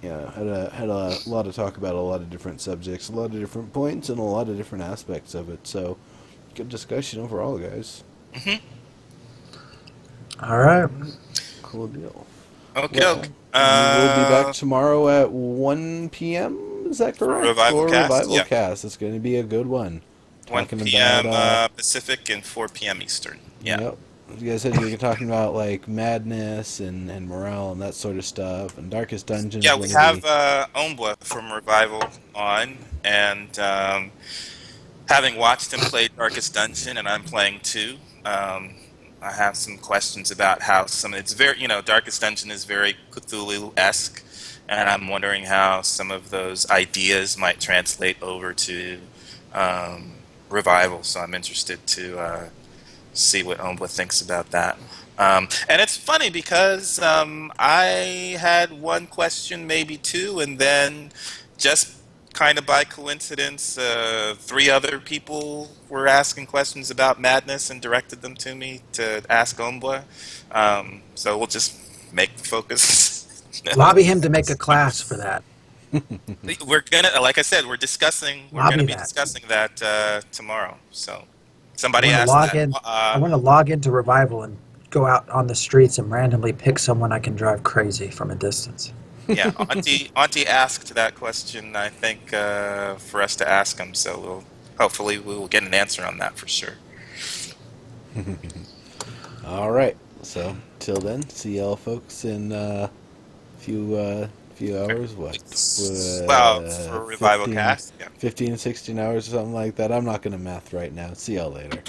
a lot to talk about, a lot of different subjects, a lot of different points, and a lot of different aspects of it. So, good discussion overall, guys. All right. Cool deal. Okay. Well, we'll be back tomorrow at 1 p.m. Is that correct? Revival Cast, Revival yeah. Cast. It's going to be a good one. 1 Talking p.m. about, Pacific and 4 p.m. Eastern. Yeah. Yep. You guys said you were talking about like madness and morale and that sort of stuff, and Darkest Dungeon. Yeah, we have Ombwa from Revival on, and having watched him play Darkest Dungeon, and I'm playing too, I have some questions about how it's very, Darkest Dungeon is very Cthulhu-esque, and I'm wondering how some of those ideas might translate over to Revival, so I'm interested to see what Ombwa thinks about that. And it's funny because I had one question, maybe two, and then just kind of by coincidence, 3 other people were asking questions about madness and directed them to me to ask Ombwa. So we'll just make the focus. Lobby him to make a class for that. We're gonna, like I said, we're gonna be that. discussing that tomorrow. So somebody I asked want to that. log in. I want to log into Revival and go out on the streets and randomly pick someone I can drive crazy from a distance. Yeah, Auntie asked that question, I think, for us to ask him. So hopefully we'll get an answer on that for sure. All right. So till then, see y'all folks in a few hours. What? Well, for Revival 15, Cast, yeah. 15, 16 hours or something like that. I'm not going to math right now. See y'all later.